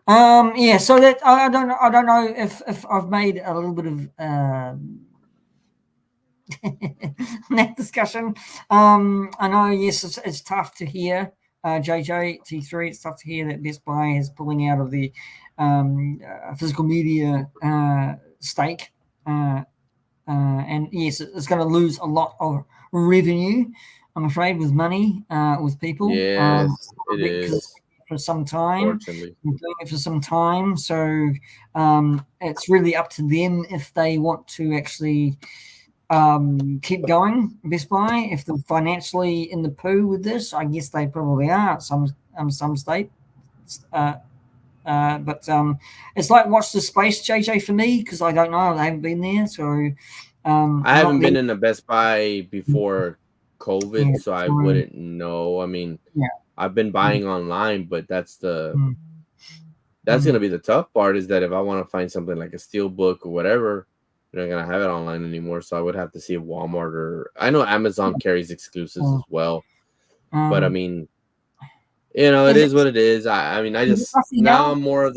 Speaker 1: Yeah. So that I don't know. I don't know if I've made a little bit of that discussion. I know. Yes, it's tough to hear. JJ T3. It's tough to hear that Best Buy is pulling out of the physical media stake. And yes, it's going to lose a lot of revenue. I'm afraid with money, with people.
Speaker 2: Yes, it
Speaker 1: Because it's
Speaker 2: is.
Speaker 1: been for some time,
Speaker 2: Fortunately,
Speaker 1: been doing it for some time. So it's really up to them if they want to actually keep going. Best Buy, if they're financially in the poo with this, I guess they probably are at some state. Uh, but it's like watch the space, JJ, for me because I don't know. I haven't been there, so
Speaker 2: I
Speaker 1: I'm not
Speaker 2: haven't
Speaker 1: there.
Speaker 2: been in a Best Buy before
Speaker 1: Yeah,
Speaker 2: COVID, so I
Speaker 1: so
Speaker 2: wouldn't know. I mean,
Speaker 1: yeah,
Speaker 2: I've been
Speaker 1: mm,
Speaker 2: buying online, but
Speaker 1: mm,
Speaker 2: that's
Speaker 1: mm,
Speaker 2: gonna be the tough part. Is that if I want to find something like a steel book or whatever, they're not gonna have it online anymore. So I would have to see if Walmart or I know Amazon carries exclusives
Speaker 1: so,
Speaker 2: as well. But I
Speaker 1: um,
Speaker 2: mean, it
Speaker 1: is it
Speaker 2: is what it is. I mean, I
Speaker 1: is it
Speaker 2: just now
Speaker 1: Raphael?
Speaker 2: I'm more of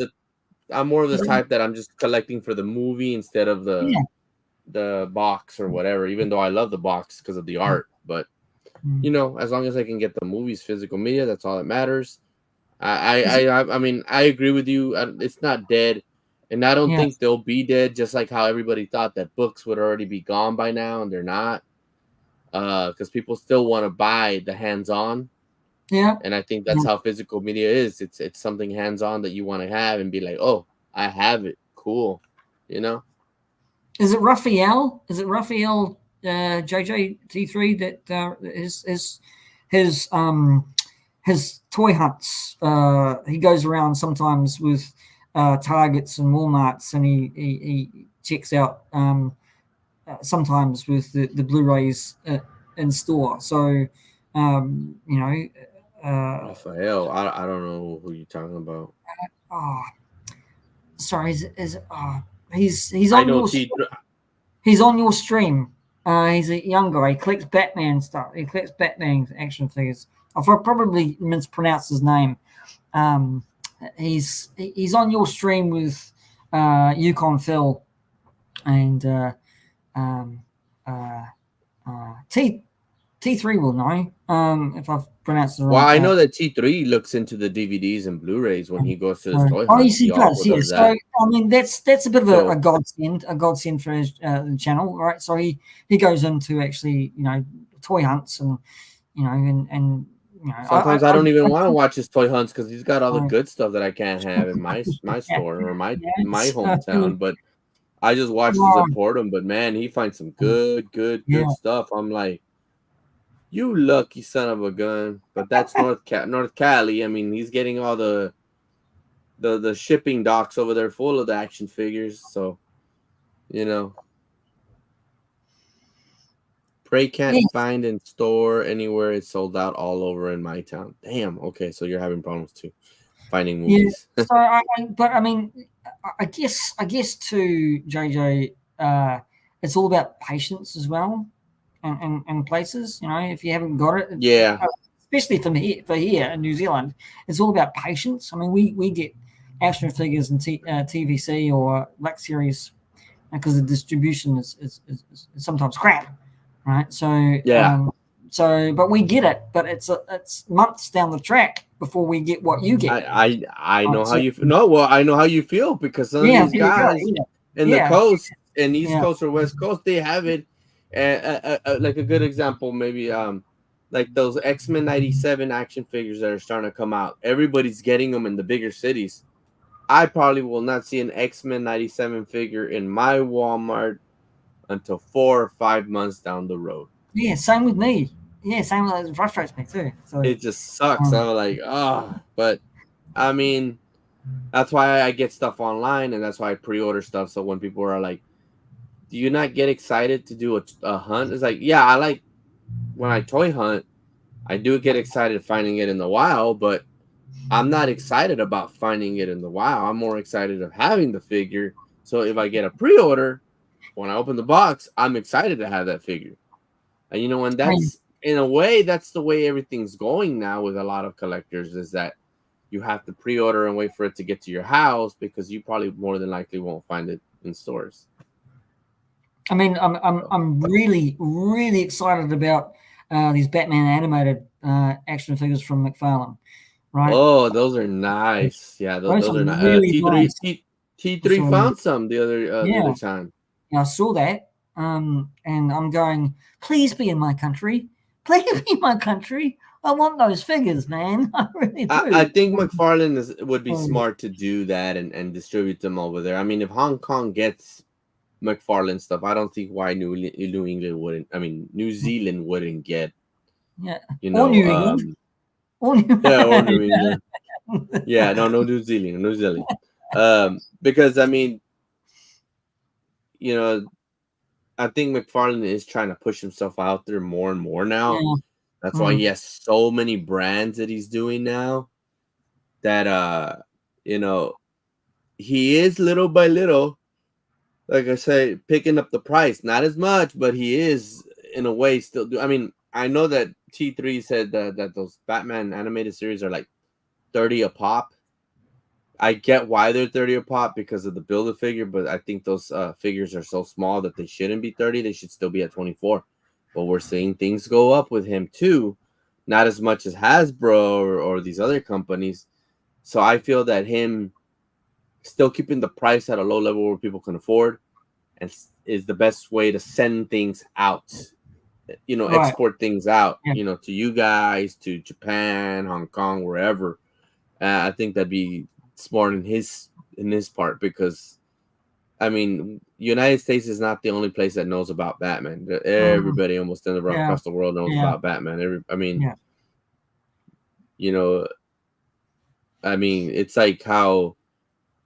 Speaker 2: the
Speaker 1: Is it,
Speaker 2: type that I'm just collecting for the movie instead of
Speaker 1: yeah.
Speaker 2: the box or whatever. Even though I love the box because of the
Speaker 1: Mm,
Speaker 2: art, but
Speaker 1: mm.
Speaker 2: as long as I can get the movies physical media, that's all that matters. I
Speaker 1: Is it?
Speaker 2: I I, I mean, I agree with you. It's not dead, and I don't
Speaker 1: Yeah,
Speaker 2: think they'll be dead. Just like how everybody thought that books would already be gone by now, and they're not. Because people still want to buy the hands-on,
Speaker 1: yeah.
Speaker 2: and I think that's
Speaker 1: Yeah.
Speaker 2: how physical media is. It's something hands-on that you want to have and be like, oh, I have it, cool, you know.
Speaker 1: Is it Raphael? Is it Raphael JJ T3 that his his toy hunts? He goes around sometimes with Targets and Walmarts, and he checks out sometimes with the Blu-rays in store. So you know,
Speaker 2: Raphael, I don't know who you're talking about.
Speaker 1: oh, sorry, is he's
Speaker 2: I
Speaker 1: on
Speaker 2: know
Speaker 1: your
Speaker 2: T.
Speaker 1: He's on your stream. He's a young guy. He collects Batman stuff. He collects Batman action figures. I've probably mispronounced his name. Um, he's on your stream with Yukon Phil and um, uh, T3 will know if I've pronounced it
Speaker 2: Well,
Speaker 1: wrong.
Speaker 2: I know that T3 looks into the DVDs and Blu-rays when he goes to his
Speaker 1: So,
Speaker 2: toy
Speaker 1: oh,
Speaker 2: hunts.
Speaker 1: yes,
Speaker 2: He
Speaker 1: he
Speaker 2: also
Speaker 1: does. Yeah.
Speaker 2: does
Speaker 1: So,
Speaker 2: that.
Speaker 1: I mean, that's a bit of
Speaker 2: So
Speaker 1: a godsend for his channel, right? So he goes into actually, toy hunts and and
Speaker 2: sometimes I don't even
Speaker 1: I
Speaker 2: want to watch his toy hunts because he's got all the
Speaker 1: so,
Speaker 2: good stuff that I can't have in my
Speaker 1: yeah,
Speaker 2: store or
Speaker 1: yeah.
Speaker 2: my
Speaker 1: So,
Speaker 2: hometown. But I just watch to
Speaker 1: um,
Speaker 2: support him. But man, he finds some
Speaker 1: yeah,
Speaker 2: good stuff. I'm like, you lucky son of a gun. But that's North Cali. I mean, he's getting all the shipping docks over there full of the action figures. So you know, Prey can't
Speaker 1: yeah,
Speaker 2: find in store anywhere. It's sold out all over in my town. Damn. Okay, so you're having problems too finding
Speaker 1: yeah.
Speaker 2: movies.
Speaker 1: So, but I mean, I guess to JJ, it's all about patience as well, and places. If you haven't got it,
Speaker 2: Yeah.
Speaker 1: especially for here in New Zealand, it's all about patience. I mean, we get action figures and TVC or Black Series because the distribution is sometimes crap, right? So,
Speaker 2: Yeah.
Speaker 1: but we get it, but it's months down the track before we get what you get.
Speaker 2: I know
Speaker 1: Right?
Speaker 2: how
Speaker 1: So,
Speaker 2: you no, well, I know how you feel because some of
Speaker 1: yeah,
Speaker 2: these
Speaker 1: there you go.
Speaker 2: guys
Speaker 1: Yeah,
Speaker 2: in the
Speaker 1: yeah,
Speaker 2: coast, in East
Speaker 1: yeah,
Speaker 2: Coast or West Coast, they have it. Like a good example, maybe like those X-Men 97 action figures that are starting to come out. Everybody's getting them in the bigger cities. I probably will not see an X-Men 97 figure in my Walmart until 4 or 5 months down the road.
Speaker 1: Yeah, same with me. Yeah, same. It frustrates me too. So,
Speaker 2: It just sucks.
Speaker 1: um,
Speaker 2: I'm like, but I mean, that's why I get stuff online, and that's why I pre-order stuff. So when people are like, "Do you not get excited to do a hunt?" It's like, yeah, I like when I toy hunt. I do get excited finding it in the wild, but I'm not excited about finding it in the wild. I'm more excited of having the figure. So if I get a pre-order, when I open the box, I'm excited to have that figure. And and
Speaker 1: I mean,
Speaker 2: that's in a way, that's the way everything's going now with a lot of collectors, is that you have to pre-order and wait for it to get to your house because you probably more than likely won't find it in stores.
Speaker 1: I mean,
Speaker 2: So.
Speaker 1: I'm really really excited about these Batman animated action figures from McFarlane. Right,
Speaker 2: Oh, those are nice. Yeah,
Speaker 1: those
Speaker 2: those
Speaker 1: are
Speaker 2: are not.
Speaker 1: really
Speaker 2: T3
Speaker 1: nice.
Speaker 2: T3
Speaker 1: So
Speaker 2: found some the
Speaker 1: yeah,
Speaker 2: other time.
Speaker 1: yeah, I saw that, and I'm going. Please be in my country. Please be in my country. I want those figures, man. I really
Speaker 2: I
Speaker 1: do.
Speaker 2: think McFarlane would be
Speaker 1: So,
Speaker 2: smart to do that and distribute them over there. I mean, if Hong Kong gets McFarlane stuff, I don't think why New England wouldn't. I mean, New Zealand wouldn't get.
Speaker 1: yeah,
Speaker 2: You
Speaker 1: or
Speaker 2: know,
Speaker 1: New England, or New.
Speaker 2: yeah, or New England. Yeah, no, New Zealand, New Zealand. Because I mean, you know, I think McFarlane is trying to push himself out there more and more now.
Speaker 1: Yeah.
Speaker 2: That's why he
Speaker 1: Mm.
Speaker 2: has so many brands that he's doing now. That you know, he is little by little, like I say, picking up the price. Not as much, but he is in a way still do. I mean, I know that T3 said that those Batman animated series are like 30 a pop. I get why they're 30 a pop because of the build a figure, but I think those figures are so small that they shouldn't be 30. They should still be at 24. But we're seeing things go up with him too, not as much as Hasbro or these other companies. So I feel that him still keeping the price at a low level where people can afford and is the best way to send things out.
Speaker 1: Right.
Speaker 2: Export things out,
Speaker 1: Yeah.
Speaker 2: to you guys, to Japan, Hong Kong, wherever. I think that'd be smart in his part because I mean, United States is not the only place that knows about Batman.
Speaker 1: Mm.
Speaker 2: Everybody almost
Speaker 1: Yeah.
Speaker 2: across the world knows
Speaker 1: Yeah.
Speaker 2: about Batman. I mean,
Speaker 1: Yeah.
Speaker 2: you know, it's like how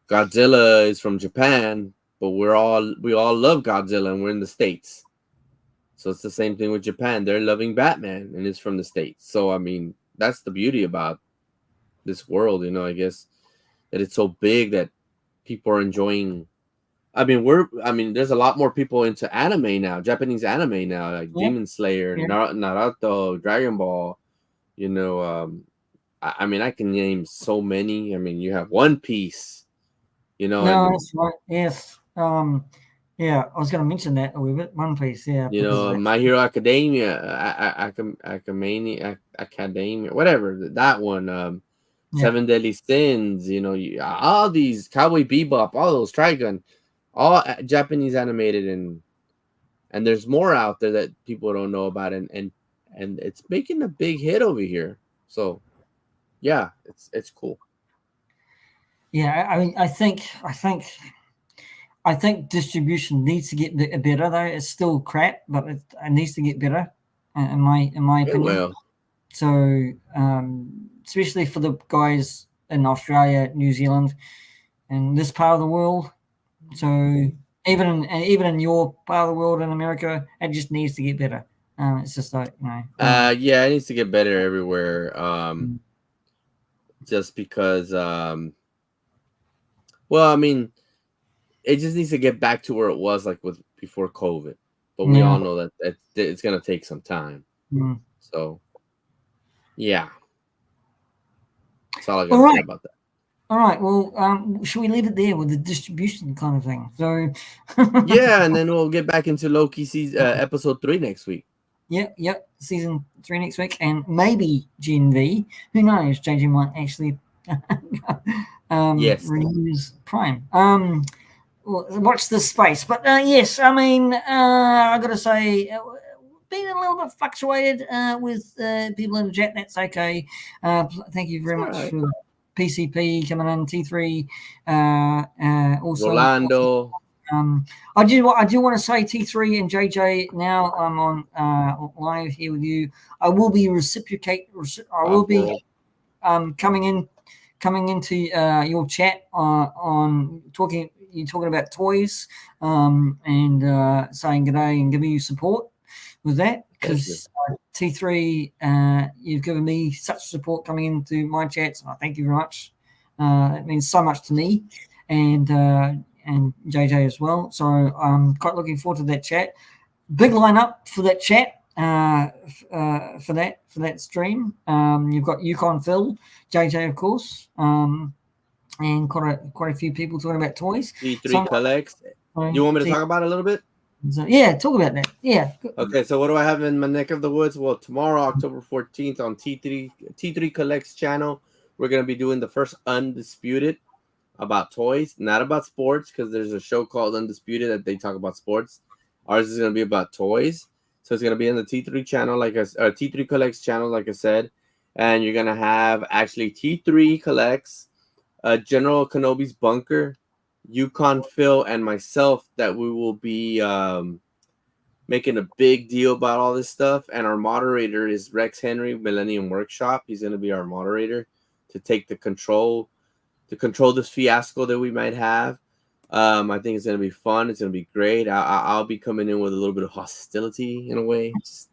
Speaker 2: Godzilla is from Japan, but we all love Godzilla and we're in the States. So it's the same thing with Japan. They're loving Batman and it's from the States. So I mean, that's the beauty about this world, I guess that it's so big that people are enjoying. There's a lot more people into anime now, Japanese anime now, like
Speaker 1: Yeah.
Speaker 2: Demon Slayer,
Speaker 1: Yeah.
Speaker 2: Naruto, Dragon Ball. You know, I can name so many. I mean, you have One Piece.
Speaker 1: No,
Speaker 2: And
Speaker 1: that's right. Yes. Yeah, I was going to mention that a wee bit. One Piece, yeah, because of that.
Speaker 2: My Hero Academia, Academia, whatever that one.
Speaker 1: Yeah.
Speaker 2: Seven Deadly Sins. All these Cowboy Bebop, all those Trigun, all Japanese animated, and there's more out there that people don't know about, and it's making a big hit over here. So yeah, it's cool.
Speaker 1: Yeah. I mean, I think distribution needs to get better though. It's still crap, but it needs to get better, in my
Speaker 2: It
Speaker 1: opinion.
Speaker 2: will.
Speaker 1: So, especially for the guys in Australia, New Zealand, and this part of the world. So even in your part of the world in America, it just needs to get better. It's just like
Speaker 2: Yeah, it needs to get better everywhere.
Speaker 1: Mm.
Speaker 2: Just because well, I mean, it just needs to get back to where it was like with before COVID. But we
Speaker 1: Yeah.
Speaker 2: all know that it's gonna take some time.
Speaker 1: Mm.
Speaker 2: So yeah, that's all I
Speaker 1: All
Speaker 2: gotta say
Speaker 1: right.
Speaker 2: about that.
Speaker 1: All right. Well, should we leave it there with the distribution kind of thing? So,
Speaker 2: Yeah, and then we'll get back into Loki season episode 3 next week.
Speaker 1: yep. Season 3 next week, and maybe Gen V. Who knows? JJ might actually
Speaker 2: Yes.
Speaker 1: reuse Prime. Watch this space. But yes, I mean, I got to say, been a little bit fluctuated with people in the chat. That's okay. Thank you
Speaker 2: It's
Speaker 1: very
Speaker 2: all
Speaker 1: much
Speaker 2: right.
Speaker 1: for PCP coming in. T3 also.
Speaker 2: Rolando.
Speaker 1: I do want to say, T3 and JJ. Now I'm on live here with you. I will be I will be coming into your chat on talking. You're talking about toys and saying g'day and giving you support with that, because T3, you've given me such support coming into my chats. I thank you very much. It means so much to me and JJ as well. So I'm quite looking forward to that chat. Big lineup for that chat. For that stream, you've got Yukon Phil, JJ, of course, and quite a few people talking about toys.
Speaker 2: T3 collects. You want me to talk about it a little bit?
Speaker 1: So, yeah, talk about that. Yeah.
Speaker 2: Okay, so what do I have in my neck of the woods? Well, tomorrow, October 14th, on T3 Collects channel, we're gonna be doing the first Undisputed about toys, not about sports, because there's a show called Undisputed that they talk about sports. Ours is gonna be about toys. So it's gonna be in the T3 channel, T3 Collects channel, like I said, and you're gonna have actually T3 Collects, General Kenobi's Bunker, Yukon Phil, and myself, that we will be making a big deal about all this stuff. And our moderator is Rex Henry, Millennium Workshop. He's gonna be our moderator to take the control this fiasco that we might have. I think it's gonna be fun. It's gonna be great. I'll be coming in with a little bit of hostility in a way. Just,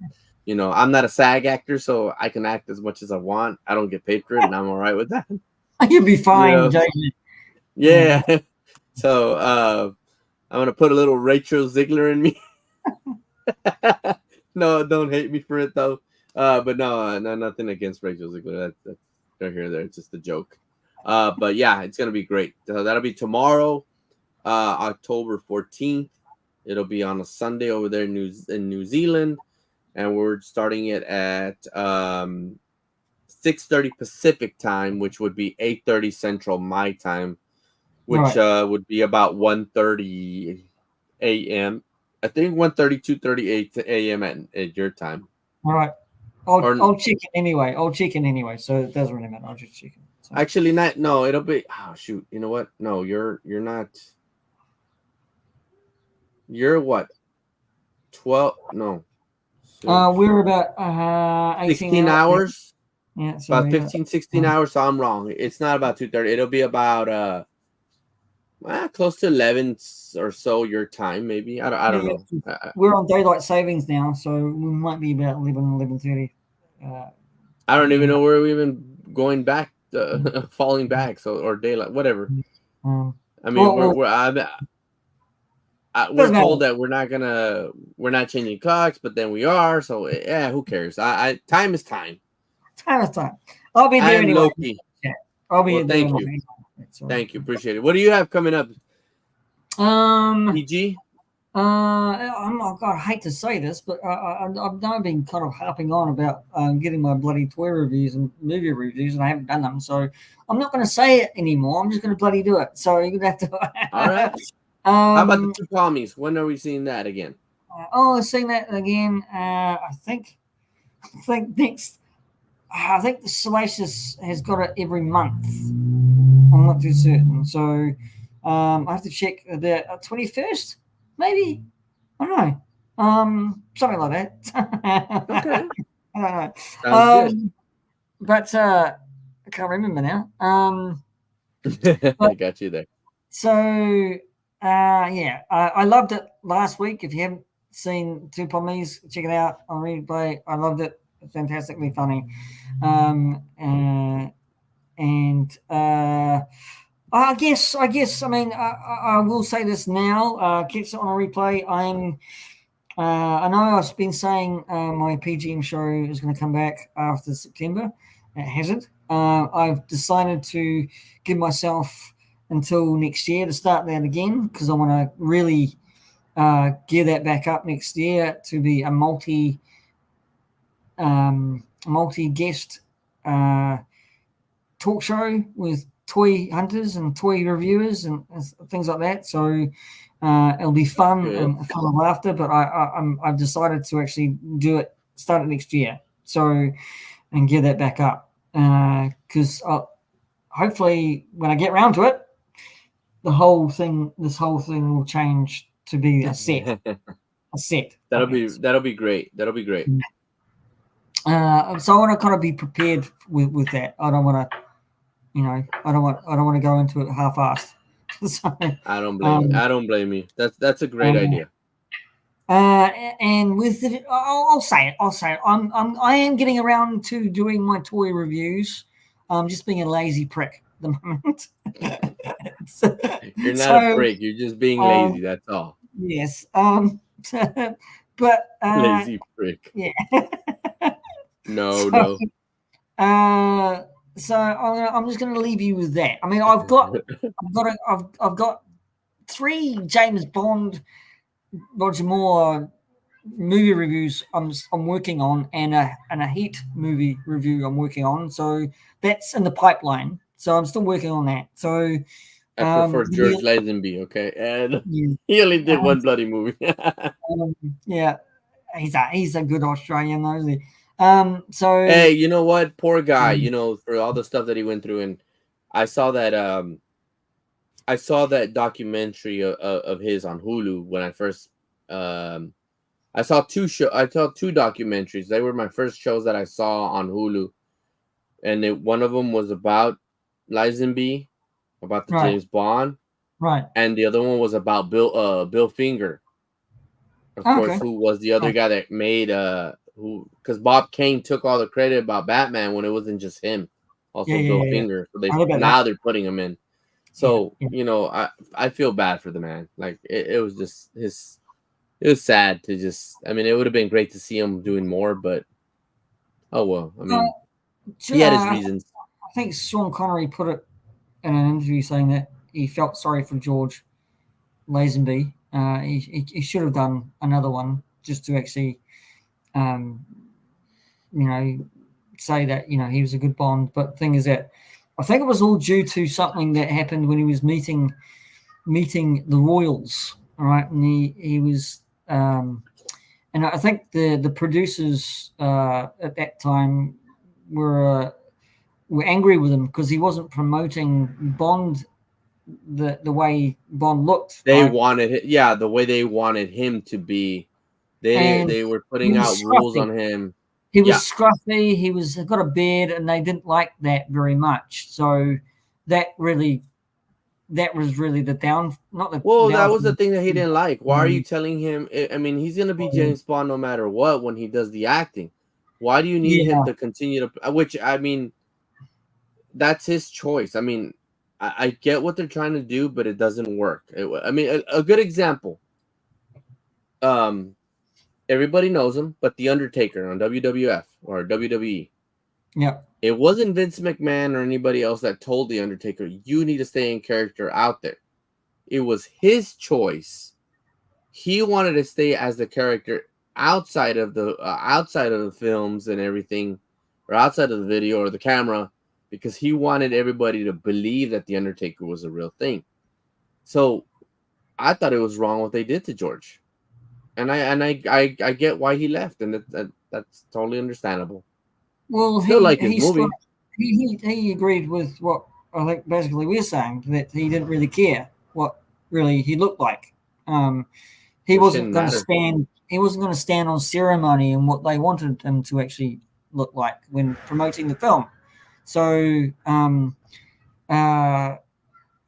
Speaker 2: I'm not a SAG actor, so I can act as much as I want. I don't get paid for it, and I'm all right with that.
Speaker 1: You'll be fine, Jason.
Speaker 2: Yeah. So I'm gonna put a little Rachel Ziegler in me. No, don't hate me for it though. But no, nothing against Rachel Ziegler. That's right here. There, it's just a joke. But yeah, it's gonna be great. So that'll be tomorrow, October 14th. It'll be on a Sunday over there in New Zealand, and we're starting it at 6:30 Pacific time, which would be 8:30 Central my time, which would be about 1:30 a.m. I think 1:30, 2:38 a.m. at your time.
Speaker 1: All right. I'll check it anyway. So it doesn't really matter. I'll just check it. So.
Speaker 2: Actually, not. No, it'll be. Oh shoot! You know what? No, you're not. You're what? 12? No.
Speaker 1: So we're about
Speaker 2: 16 hours.
Speaker 1: Yeah, so
Speaker 2: about 15, 16 hours. So I'm wrong. It's not about 2:30. It'll be about close to 11 or so your time, maybe. I don't know.
Speaker 1: We're on daylight savings now, so we might be about 11:30.
Speaker 2: I don't even know where we've been going back, falling back, or daylight, whatever. I mean, we're told that we're not changing clocks, but then we are. So yeah, who cares? Time is time.
Speaker 1: Time is time. I'll be there anyway.
Speaker 2: LOKI.
Speaker 1: I'll be there.
Speaker 2: Thank you. Thank you. Appreciate it. What do you have coming up? PG?
Speaker 1: I hate to say this, but I've now been kind of harping on about getting my bloody toy reviews and movie reviews, and I haven't done them. So I'm not going to say it anymore. I'm just going to bloody do it. So you're going to have to.
Speaker 2: All right. How about the two Palmies? When are we seeing that again?
Speaker 1: Seeing that again. I think next. I think the Salacious has got it every month. I'm not too certain. So I have to check the 21st, maybe. I don't know. Something like that.
Speaker 2: Okay.
Speaker 1: I don't know.
Speaker 2: Sounds good.
Speaker 1: But I can't remember now.
Speaker 2: I got you there.
Speaker 1: So yeah, I loved it last week. If you haven't seen Two Pommies, check it out on replay. I loved it. Fantastically funny. I guess. I mean, I will say this now. Catch it on a replay. I know I've been saying my P.G.M show is going to come back after September. It hasn't. I've decided to give myself until next year to start that again, because I want to really gear that back up next year to be a multi-guest talk show with toy hunters and toy reviewers and things like that. So it'll be fun and fun and laughter. But I've decided to actually start it next year. So and gear that back up because hopefully when I get around to it, this whole thing will change to be a set.
Speaker 2: That'll
Speaker 1: Okay.
Speaker 2: be great. That'll be great.
Speaker 1: So I want to kind of be prepared with that. I don't want to, I don't want to go into it half-assed. So,
Speaker 2: I don't blame you. I don't blame you. That's a great idea.
Speaker 1: And with the, I'll say it. I am getting around to doing my toy reviews. I'm just being a lazy prick at the moment.
Speaker 2: You're not a prick. You're just being lazy. That's all.
Speaker 1: Yes. But
Speaker 2: Lazy prick.
Speaker 1: yeah.
Speaker 2: No,
Speaker 1: so,
Speaker 2: no.
Speaker 1: So I'm just going to leave you with that. I mean, I've got 3 James Bond, Roger Moore movie reviews I'm working on, and a Heat movie review I'm working on. So that's in the pipeline. So I'm still working on that. So
Speaker 2: I prefer George Lazenby, okay, and
Speaker 1: yeah,
Speaker 2: he only did one bloody movie.
Speaker 1: Yeah, he's a good Australian, though, isn't he? So
Speaker 2: hey, you know what? Poor guy.
Speaker 1: Mm.
Speaker 2: You know, for all the stuff that he went through, and I saw that. I saw that documentary of his on Hulu when I first. I saw 2 documentaries. They were my first shows that I saw on Hulu, and one of them was about Lizenby, about the
Speaker 1: Right.
Speaker 2: James Bond,
Speaker 1: Right.
Speaker 2: and the other one was about Bill Finger, of course, who was the other guy that made who, because Bob Kane took all the credit about Batman when it wasn't just him, also Bill Finger. So they're putting him in. So I feel bad for the man. Like it was just it was sad to just. I mean, it would have been great to see him doing more, but oh well. I mean, he had his reasons.
Speaker 1: I think Sean Connery put it in an interview saying that he felt sorry for George Lazenby. He should have done another one just to actually, say that he was a good Bond. But the thing is that I think it was all due to something that happened when he was meeting the royals. All right, and he was. And I think the producers at that time were angry with him because he wasn't promoting Bond the way Bond looked.
Speaker 2: They
Speaker 1: Right?
Speaker 2: wanted it, the way they wanted him to be. They were putting out rules on him.
Speaker 1: He was scruffy. He got a beard, and they didn't like that very much. So that was really the down. Not the
Speaker 2: well,
Speaker 1: down
Speaker 2: that was the thing that he didn't like. Why are you
Speaker 1: Mm.
Speaker 2: telling him? I mean, he's gonna be James Bond no matter what when he does the acting. Why do you need him to continue to? Which I mean, that's his choice. I mean, I get what they're trying to do, but it doesn't work. I mean, a good example. Everybody knows him, but The Undertaker on WWF or WWE.
Speaker 1: Yeah.
Speaker 2: It wasn't Vince McMahon or anybody else that told The Undertaker, you need to stay in character out there. It was his choice. He wanted to stay as the character outside of the films and everything, or outside of the video or the camera, because he wanted everybody to believe that The Undertaker was a real thing. So I thought it was wrong what they did to George. And I get why he left, and that's totally understandable.
Speaker 1: Well,
Speaker 2: Still like his movie.
Speaker 1: He agreed with what I think basically we're saying, that he didn't really care what really he looked like. He wasn't going to stand. He wasn't going to stand on ceremony and what they wanted him to actually look like when promoting the film. So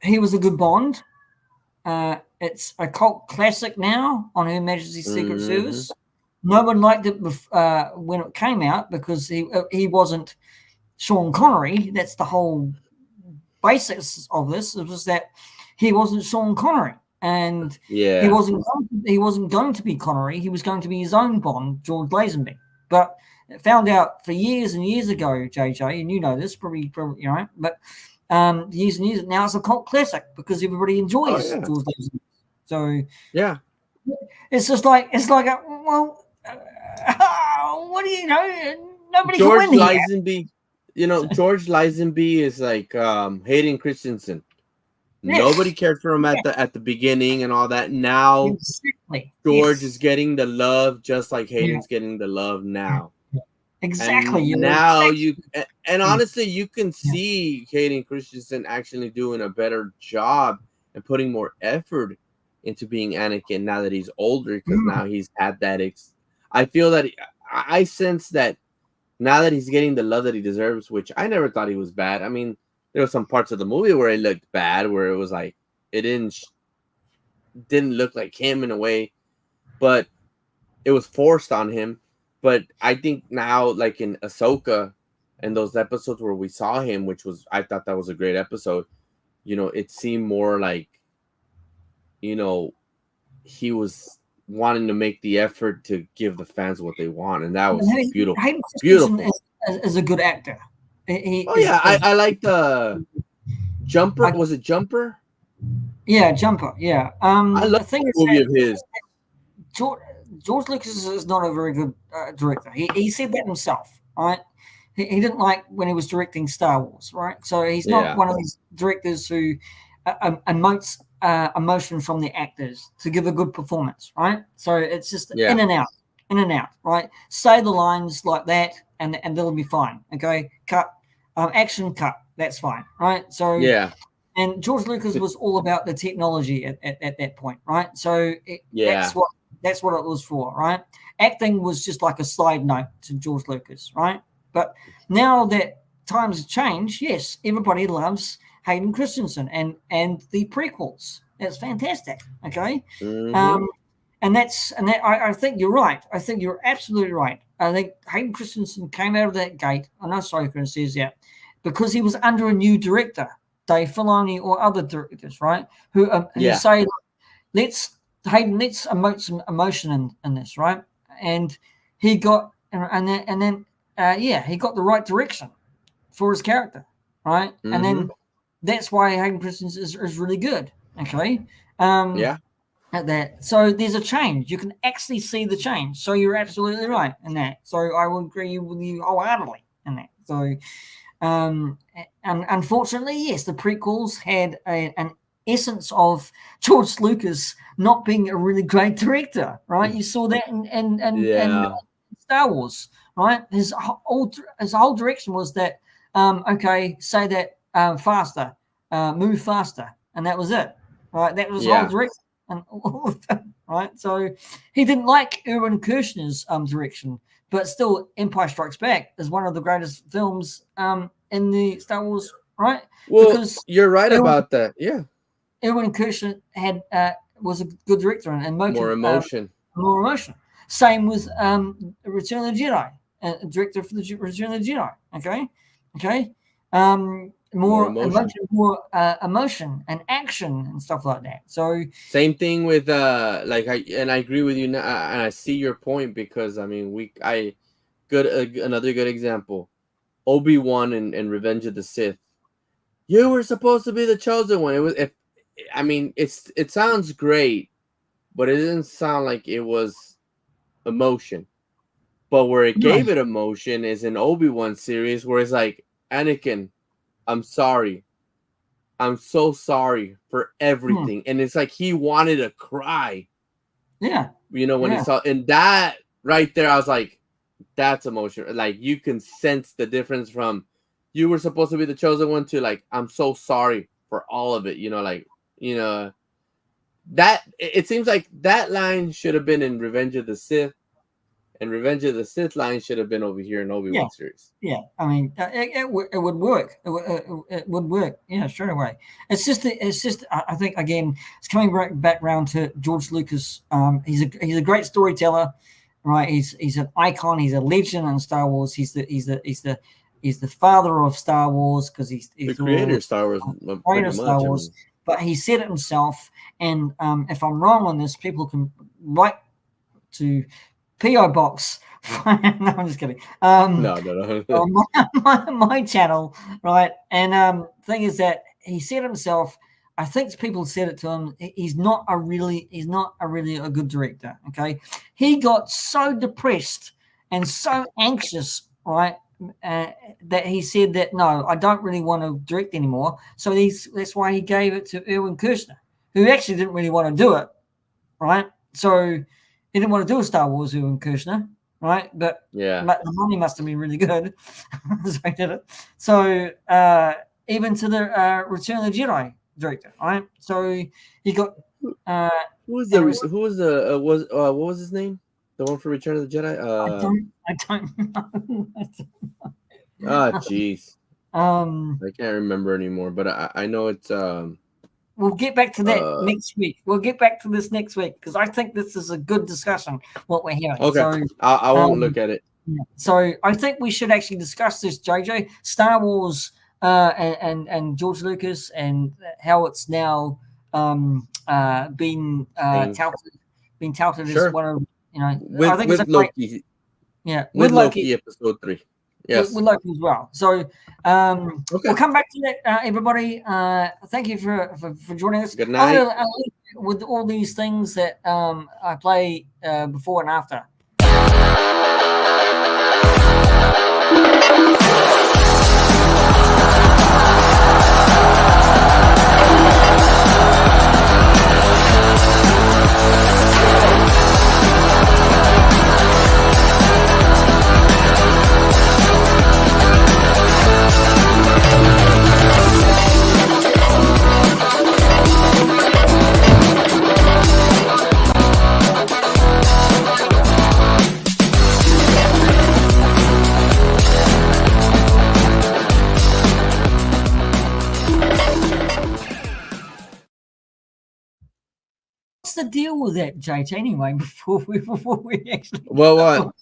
Speaker 1: he was a good Bond. It's a cult classic now on Her Majesty's Secret Service. No one liked it when it came out because he wasn't Sean Connery. That's the whole basis of this. It was that he wasn't Sean Connery, and he wasn't going to be Connery. He was going to be his own Bond, George Lazenby. But found out for years and years ago, JJ, and you know this probably but years and years now it's a cult classic because everybody enjoys George Lazenby. So it's just like what do you know? Nobody
Speaker 2: George
Speaker 1: can win
Speaker 2: Lazenby, George Lazenby is like Hayden Christensen. Yes. Nobody cared for him at the beginning and all that. Now George is getting the love just like Hayden's getting the love now.
Speaker 1: Exactly.
Speaker 2: And now honestly, you can see Hayden Christensen actually doing a better job and putting more effort into being Anakin now that he's older, because now he's had that. I feel that I sense that now that he's getting the love that he deserves, which I never thought he was bad. I mean, there were some parts of the movie where it looked bad, where it was like it didn't look like him in a way, but it was forced on him. But I think now, like in Ahsoka and those episodes where we saw him, which was, I thought that was a great episode, it seemed more like, he was wanting to make the effort to give the fans what they want. And that was beautiful.
Speaker 1: Hayden
Speaker 2: Beautiful.
Speaker 1: is a good actor.
Speaker 2: I like the Jumper. Was it Jumper?
Speaker 1: Yeah, Jumper. Yeah.
Speaker 2: I love the movie of his.
Speaker 1: George Lucas is not a very good director. He said that himself, right? He didn't like when he was directing Star Wars, right? So he's not one of these directors who emotes emotion from the actors to give a good performance, right? So it's just in and out, right? Say the lines like that, and they'll be fine. Okay, cut, action, cut. That's fine, right? So and George Lucas was all about the technology at that point, right? So that's what it was for, right? Acting was just like a side note to George Lucas, right? But now that times have changed, yes, everybody loves Hayden Christensen and the prequels. That's fantastic. Okay. And I think you're right. I think you're absolutely right. I think Hayden Christensen came out of that gate, I know Soka says that, because he was under a new director, Dave Filoni or other directors, right? Who say, let's emote some emotion in this, right? And he got he got the right direction for his character, right? And then that's why Hayden Christensen is really good. Okay. At that. So there's a change. You can actually see the change. So you're absolutely right in that. So I will agree with you wholeheartedly in that. So and unfortunately, yes, the prequels had an essence of George Lucas not being a really great director, right? You saw that in Star Wars, right? His whole direction was that say that faster, move faster, and that was it, right? That was his whole direction, and right. So he didn't like Erwin Kershner's direction, but still, Empire Strikes Back is one of the greatest films in the Star Wars, right?
Speaker 2: Well, because you're right about that. Yeah.
Speaker 1: Erwin Kershner was a good director and
Speaker 2: more emotion.
Speaker 1: More emotion. Same with Return of the Jedi, director for the Return of the Jedi. Okay. More emotion, more emotion and action and stuff like that. So
Speaker 2: same thing with I agree with you now, and I see your point, because I mean another good example, Obi-Wan and Revenge of the Sith. You were supposed to be the chosen one. It sounds great, but it didn't sound like it was emotion. But where it gave it emotion is in Obi-Wan series, where it's like, Anakin, I'm sorry. I'm so sorry for everything. And it's like he wanted to cry.
Speaker 1: Yeah.
Speaker 2: When he saw, and that right there, I was like, that's emotion. Like, you can sense the difference from you were supposed to be the chosen one to like, I'm so sorry for all of it. That it seems like that line should have been in Revenge of the Sith, and Revenge of the Sith line should have been over here in Obi-Wan series.
Speaker 1: Yeah, I mean, it would work. It would work. Yeah, straight away. It's just. I think again, it's coming back around to George Lucas. He's a great storyteller, right? He's an icon. He's a legend in Star Wars. He's the father of Star Wars, because he's
Speaker 2: the creator of Star Wars.
Speaker 1: Creator of Star Wars. But he said it himself. And if I'm wrong on this, people can write to P.O. Box. No, I'm just kidding.
Speaker 2: No.
Speaker 1: my channel, right? And thing is that he said himself. I think people said it to him. He's not a really a good director. Okay, he got so depressed and so anxious, right? That he said that no, I don't really want to direct anymore. So that's why he gave it to Erwin Kershner, who actually didn't really want to do it, right? So he didn't want to do a Star Wars, Erwin Kershner, right? But the money must have been really good, so he did it. So even to the Return of the Jedi, director. All right, so he got
Speaker 2: Who was
Speaker 1: and
Speaker 2: the
Speaker 1: it was,
Speaker 2: what was his name? The one for Return of the Jedi?
Speaker 1: I don't know.
Speaker 2: Jeez.
Speaker 1: um,
Speaker 2: I can't remember anymore, but I know it's
Speaker 1: we'll get back to that
Speaker 2: uh
Speaker 1: next week. We'll get back to this next week because I think this is a good discussion. What we're hearing.
Speaker 2: okay.
Speaker 1: So,
Speaker 2: I won't
Speaker 1: um,
Speaker 2: look at it.
Speaker 1: yeah. So I think we should actually discuss this, JJ. Star Wars and George Lucas and how it's now
Speaker 2: Changed.
Speaker 1: been touted as
Speaker 2: Sure.
Speaker 1: one of I think it's a
Speaker 2: With
Speaker 1: great
Speaker 2: Loki.
Speaker 1: with
Speaker 2: With
Speaker 1: Loki
Speaker 2: Loki episode 3. Yes.
Speaker 1: with Loki as well. So
Speaker 2: Okay.
Speaker 1: we'll come back to that, everybody. Thank you for joining us.
Speaker 2: Good
Speaker 1: I'm
Speaker 2: night.
Speaker 1: going to leave you with all these things that I play before and after. What's the deal with that, JT? Anyway, before we actually
Speaker 2: Well, what?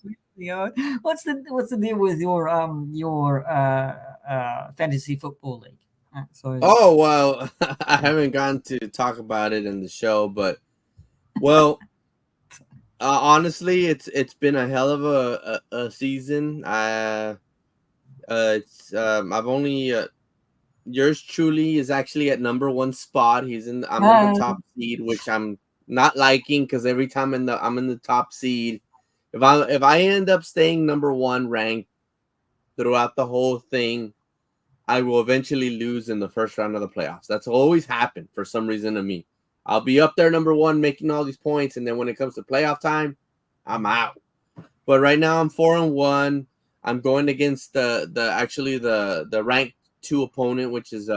Speaker 1: what's the deal with your fantasy football league? So
Speaker 2: Oh well, I haven't gotten to talk about it in the show, but well, honestly, it's been a hell of a season. It's I've only yours truly is actually at number 1 spot. I'm in the top seed, which I'm not liking because every time I'm in the top seed. If I end up staying number 1 ranked throughout the whole thing, I will eventually lose in the first round of the playoffs. That's always happened for some reason to me. I'll be up there number 1 making all these points, and then when it comes to playoff time, I'm out. But right now I'm 4-1. I'm going against the ranked 2 opponent, which is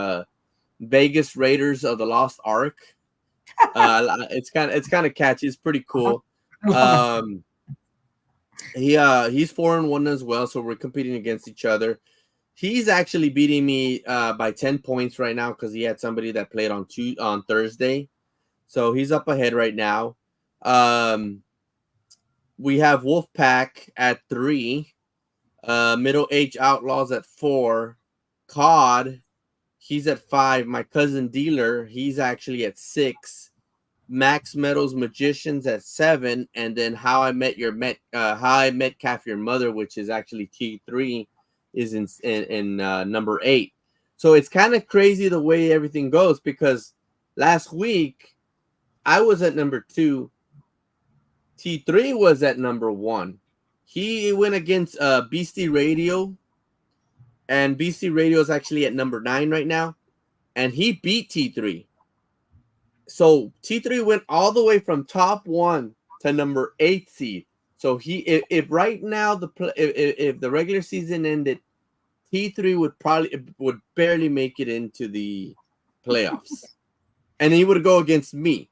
Speaker 2: Vegas Raiders of the Lost Ark. It's kind of catchy. It's pretty cool. He's 4-1 as well, so we're competing against each other. He's actually beating me by 10 points right now because he had somebody that played on Thursday. So he's up ahead right now. We have Wolfpack at 3, Middle Age Outlaws at 4, COD, he's at 5. My cousin Dealer, he's actually at 6. Max Meadows Magicians at 7, and then How I Met Calf Your Mother, which is actually T3, is in number 8. So it's kind of crazy the way everything goes because last week I was at number 2. T3 was at number 1. He went against Beastie Radio, and Beastie Radio is actually at number 9 right now, and he beat T3. So T3 went all the way from top 1 to number 8 seed. So if right now if the regular season ended, T3 would barely make it into the playoffs, and he would go against me.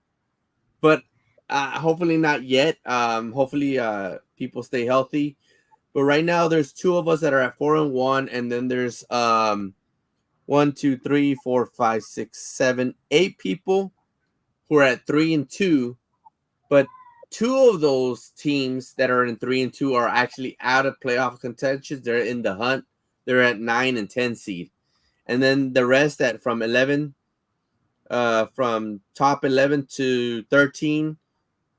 Speaker 2: But hopefully not yet. Hopefully people stay healthy. But right now there's 2 of us that are at 4-1, and then there's 1, 2, 3, 4, 5, 6, 7, 8 people who are at 3-2. But 2 of those teams that are in 3-2 are actually out of playoff contention. They're in the hunt. They're at 9 and 10 seed, and then the rest from top 11 to 13,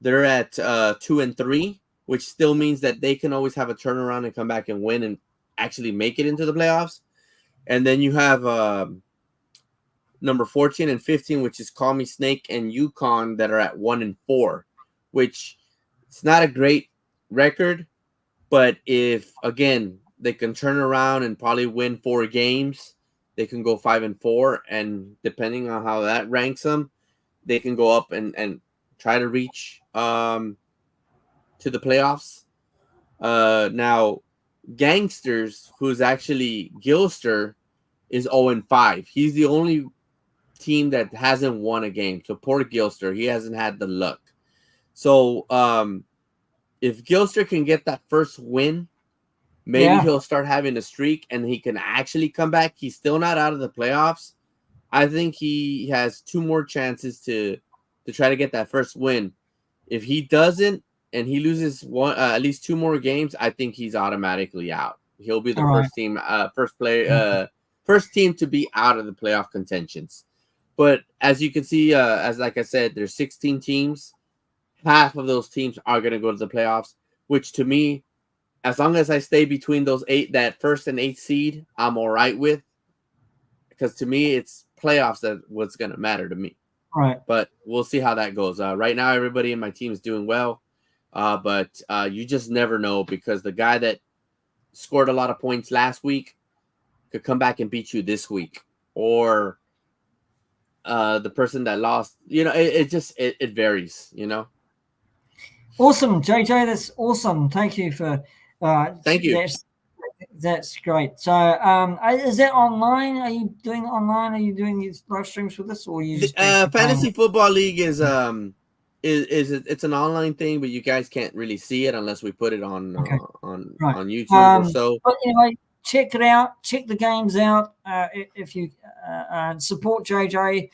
Speaker 2: they're at 2 and 3, which still means that they can always have a turnaround and come back and win and actually make it into the playoffs. And then you have number 14 and 15, which is Call Me Snake and Yukon, that are at 1 and 4, which it's not a great record, but if again they can turn around and probably win 4 games, they can go 5 and 4, and depending on how that ranks them, they can go up and try to reach to the playoffs. Now, Gangsters, who's actually Gilster, is 0 and 5. He's the only team that hasn't won a game. So poor Gilster, he hasn't had the luck. So if Gilster can get that first win, maybe he'll start having a streak and he can actually come back. He's still not out of the playoffs. I think he has 2 more chances to try to get that first win. If he doesn't and he loses at least 2 more games, I think he's automatically out. He'll be the first team to be out of the playoff contentions. But as you can see, like I said, there's 16 teams. Half of those teams are going to go to the playoffs, which to me, as long as I stay between those 8, that first and 8th seed, I'm all right with. Because to me, it's playoffs that what's going to matter to me.
Speaker 1: Right.
Speaker 2: But we'll see how that goes. Right now, everybody in my team is doing well. But you just never know, because the guy that scored a lot of points last week could come back and beat you this week. Or the person that lost, it varies,
Speaker 1: Awesome, JJ. That's awesome. Thank you for
Speaker 2: Thank you.
Speaker 1: That's great. So, is that online? Are you doing it online? Are you doing these live streams with us, or are you just
Speaker 2: Fantasy Football League is it's an online thing, but you guys can't really see it unless we put it on YouTube or so.
Speaker 1: But anyway, check it out. Check the games out. If you support JJ,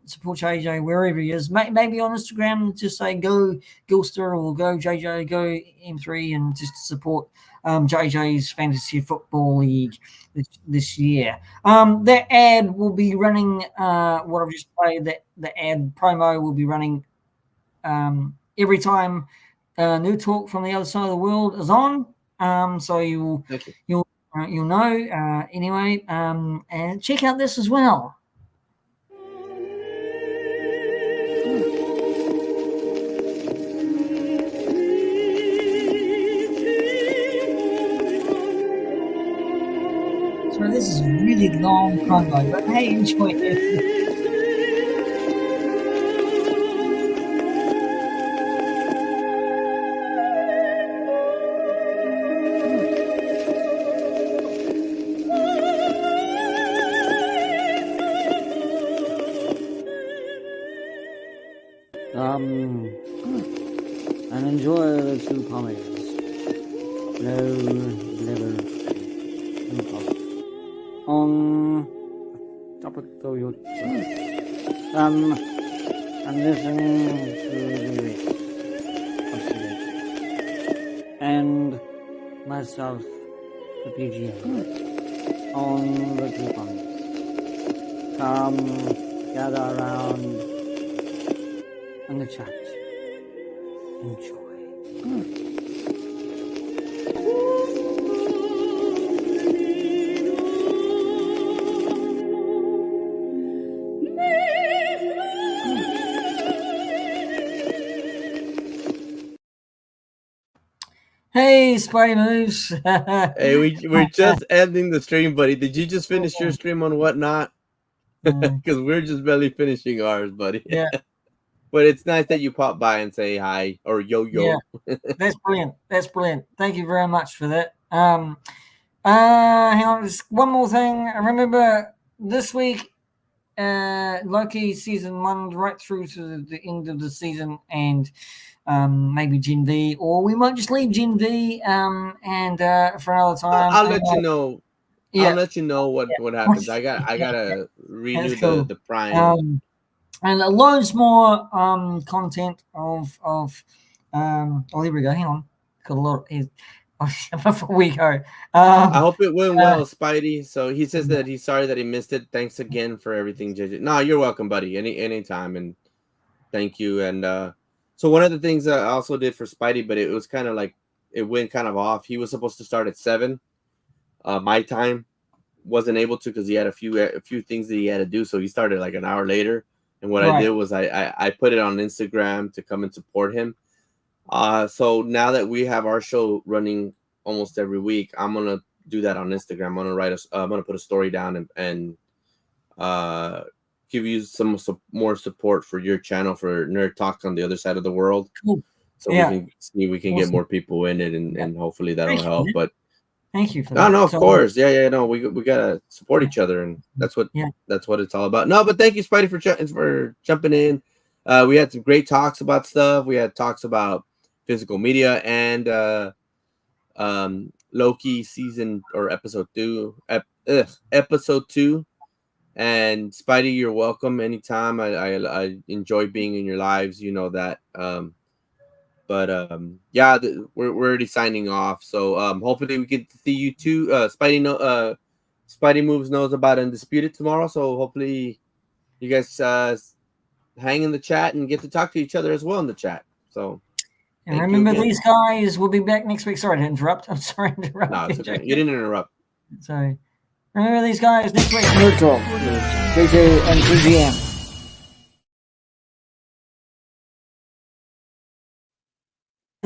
Speaker 1: support JJ wherever he is. Maybe on Instagram, just say go Gilster or go JJ, go M3, and just support JJ's Fantasy Football League this year. That ad will be running. What I've just played, the ad promo will be running every time New Talk from the Other Side of the World is on. So you'll know anyway. And check out this as well. So this is a really long promo, but hey, enjoy this.
Speaker 3: And enjoy the 2 comments. Low level on topic of your and listen to the and myself, the P.G.M, on the 2 comments. Come gather around in the chat. Enjoy.
Speaker 2: Hey, Spidey Moves. Hey, we're just ending the stream, buddy. Did you just finish your stream on Whatnot? Because we're just barely finishing ours, buddy.
Speaker 1: Yeah.
Speaker 2: But it's nice that you pop by and say hi or yo.
Speaker 1: Yeah. That's brilliant. That's brilliant. Thank you very much for that. Hang on, just one more thing. I remember this week, Loki season 1 right through to the end of the season, and maybe Gen V, or we might just leave Gen V and for another time.
Speaker 2: I'll let you know. Yeah. I'll let you know what happens. I gotta renew the Prime.
Speaker 1: And loads more content of oh, here we go. Hang on, got a lot before we go.
Speaker 2: I hope it went well, Spidey. So he says that he's sorry that he missed it. Thanks again for everything, JJ. No, you're welcome, buddy. Anytime, and thank you. And so one of the things I also did for Spidey, but it was kind of like it went kind of off. He was supposed to start at 7. My time wasn't able to because he had a few things that he had to do, so he started like an hour later. And what I did was I put it on Instagram to come and support him. So now that we have our show running almost every week, I'm gonna do that on Instagram. I'm gonna put a story down and give you some more support for your channel for Nerd Talk on the Other Side of the World.
Speaker 1: Cool.
Speaker 2: So we can get more people in it, and hopefully that'll help. But
Speaker 1: Thank you for
Speaker 2: No,
Speaker 1: that.
Speaker 2: no, of
Speaker 1: So,
Speaker 2: course. Yeah, no, we gotta support each other, and that's what it's all about. No, but thank you, Spidey, for jumping in. We had some great talks about stuff. We had talks about physical media and Loki season or episode 2, episode 2. And Spidey, you're welcome anytime. I enjoy being in your lives. You know that. Yeah, we're already signing off. So hopefully we get to see you too. Spidey Moves knows about Undisputed tomorrow. So hopefully you guys hang in the chat and get to talk to each other as well in the chat. So
Speaker 1: and remember, these guys will be back next week. Sorry to interrupt. I'm sorry to interrupt.
Speaker 2: No, it's okay. You didn't interrupt.
Speaker 1: So remember these guys next week.
Speaker 3: Nerd Talk with JJ and P.G.M.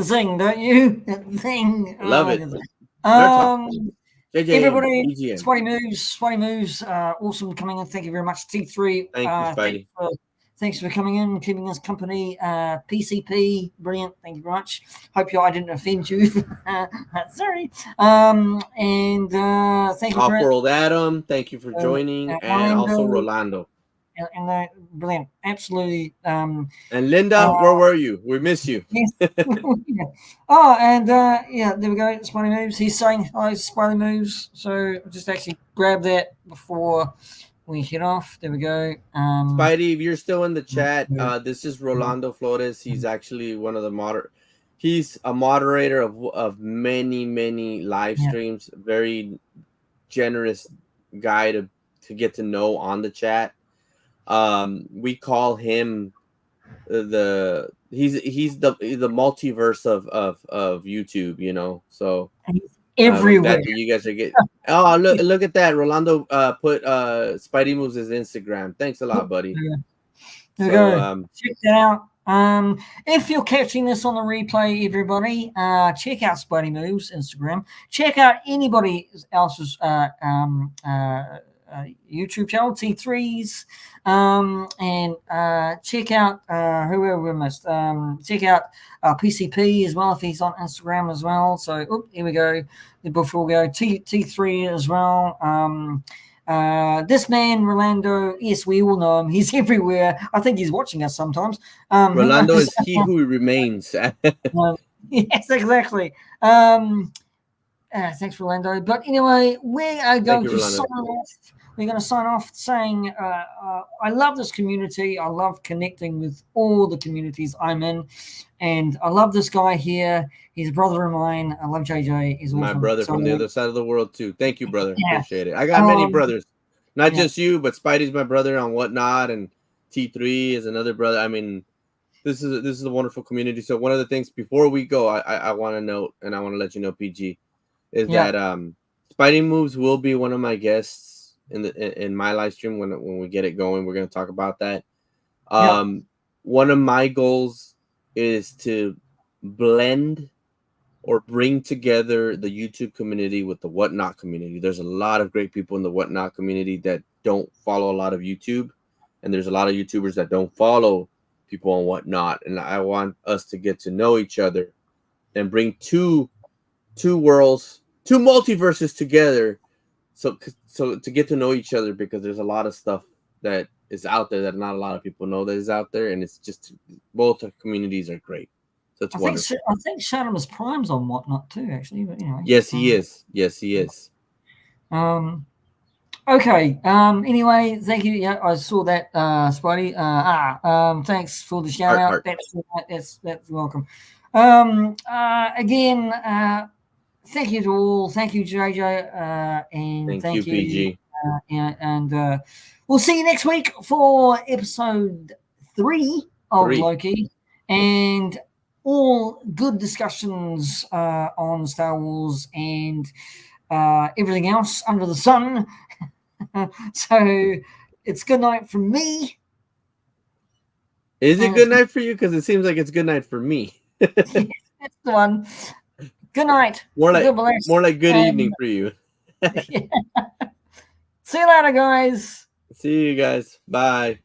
Speaker 1: Zing, don't you? Zing.
Speaker 2: Love it. JJ,
Speaker 1: everybody,
Speaker 2: P.G.M.
Speaker 1: Spidey Moves, awesome coming in. Thank you very much, T3.
Speaker 2: Thank you, Spidey.
Speaker 1: Thanks for coming in, keeping us company. PCP, brilliant. Thank you very much. Hope I didn't offend you. Sorry. And thank you.
Speaker 2: Off-World Adam, thank you for joining, and also Rolando.
Speaker 1: And brilliant, absolutely.
Speaker 2: And Linda, where were you? We miss you.
Speaker 1: Yes. Oh, and yeah, there we go. Spidey Moves. He's saying hi, Spidey Moves. So just actually grab that before we head off. There we go.
Speaker 2: Spidey, if you're still in the chat, this is Rolando Flores. He's actually one of the He's a moderator of many live streams. Very generous guy to get to know on the chat. We call him he's the multiverse of YouTube, you know. So
Speaker 1: everywhere
Speaker 2: you guys are getting. Oh, look at that. Rolando put Spidey Moves his Instagram. Thanks a lot, buddy.
Speaker 1: There we go. Check that out. If you're catching this on the replay, everybody, check out Spidey Moves Instagram. Check out anybody else's YouTube channel, T3's, and check out whoever we missed. Check out PCP as well if he's on Instagram as well. So here we go. Before we go, T3 as well. This man Rolando, yes, we all know him. He's everywhere. I think he's watching us sometimes.
Speaker 2: Rolando is he who remains.
Speaker 1: Yes, exactly. Thanks, Rolando. But anyway, we are going to sign off. We're going to sign off saying, I love this community. I love connecting with all the communities I'm in. And I love this guy here. He's a brother of mine. I love JJ. He's awesome.
Speaker 2: My brother from the other side of the world, too. Thank you, brother. Yeah. Appreciate it. I got many brothers. Not just you, but Spidey's my brother on Whatnot. And T3 is another brother. I mean, this is a wonderful community. So one of the things before we go, I want to note, and I want to let you know, PG, is that Spidey Moves will be one of my guests in my live stream when we get it going. We're going to talk about that. One of my goals is to blend or bring together the YouTube community with the Whatnot community. There's a lot of great people in the Whatnot community that don't follow a lot of YouTube, and there's a lot of YouTubers that don't follow people on Whatnot. And I want us to get to know each other and bring two worlds, two multiverses together. So to get to know each other, because there's a lot of stuff that is out there that not a lot of people know that is out there, and it's just both communities are great. So it's wonderful.
Speaker 1: I think Shadimus Prime's on Whatnot too, actually. But anyway.
Speaker 2: Yes, he is. Yes, he is.
Speaker 1: Okay. Anyway, thank you. Yeah, I saw that, Spidey. Thanks for the shout out. That's welcome. Again, thank you to all. Thank you, JJ. And thank you,
Speaker 2: PG.
Speaker 1: And we'll see you next week for episode 3 of Loki, and all good discussions on Star Wars and everything else under the sun. So it's good night from me.
Speaker 2: Is it good night for you? Because it seems like it's good night for me.
Speaker 1: Yes, that's the one. Good night.
Speaker 2: More like good evening for you.
Speaker 1: See you later, guys.
Speaker 2: See you guys. Bye.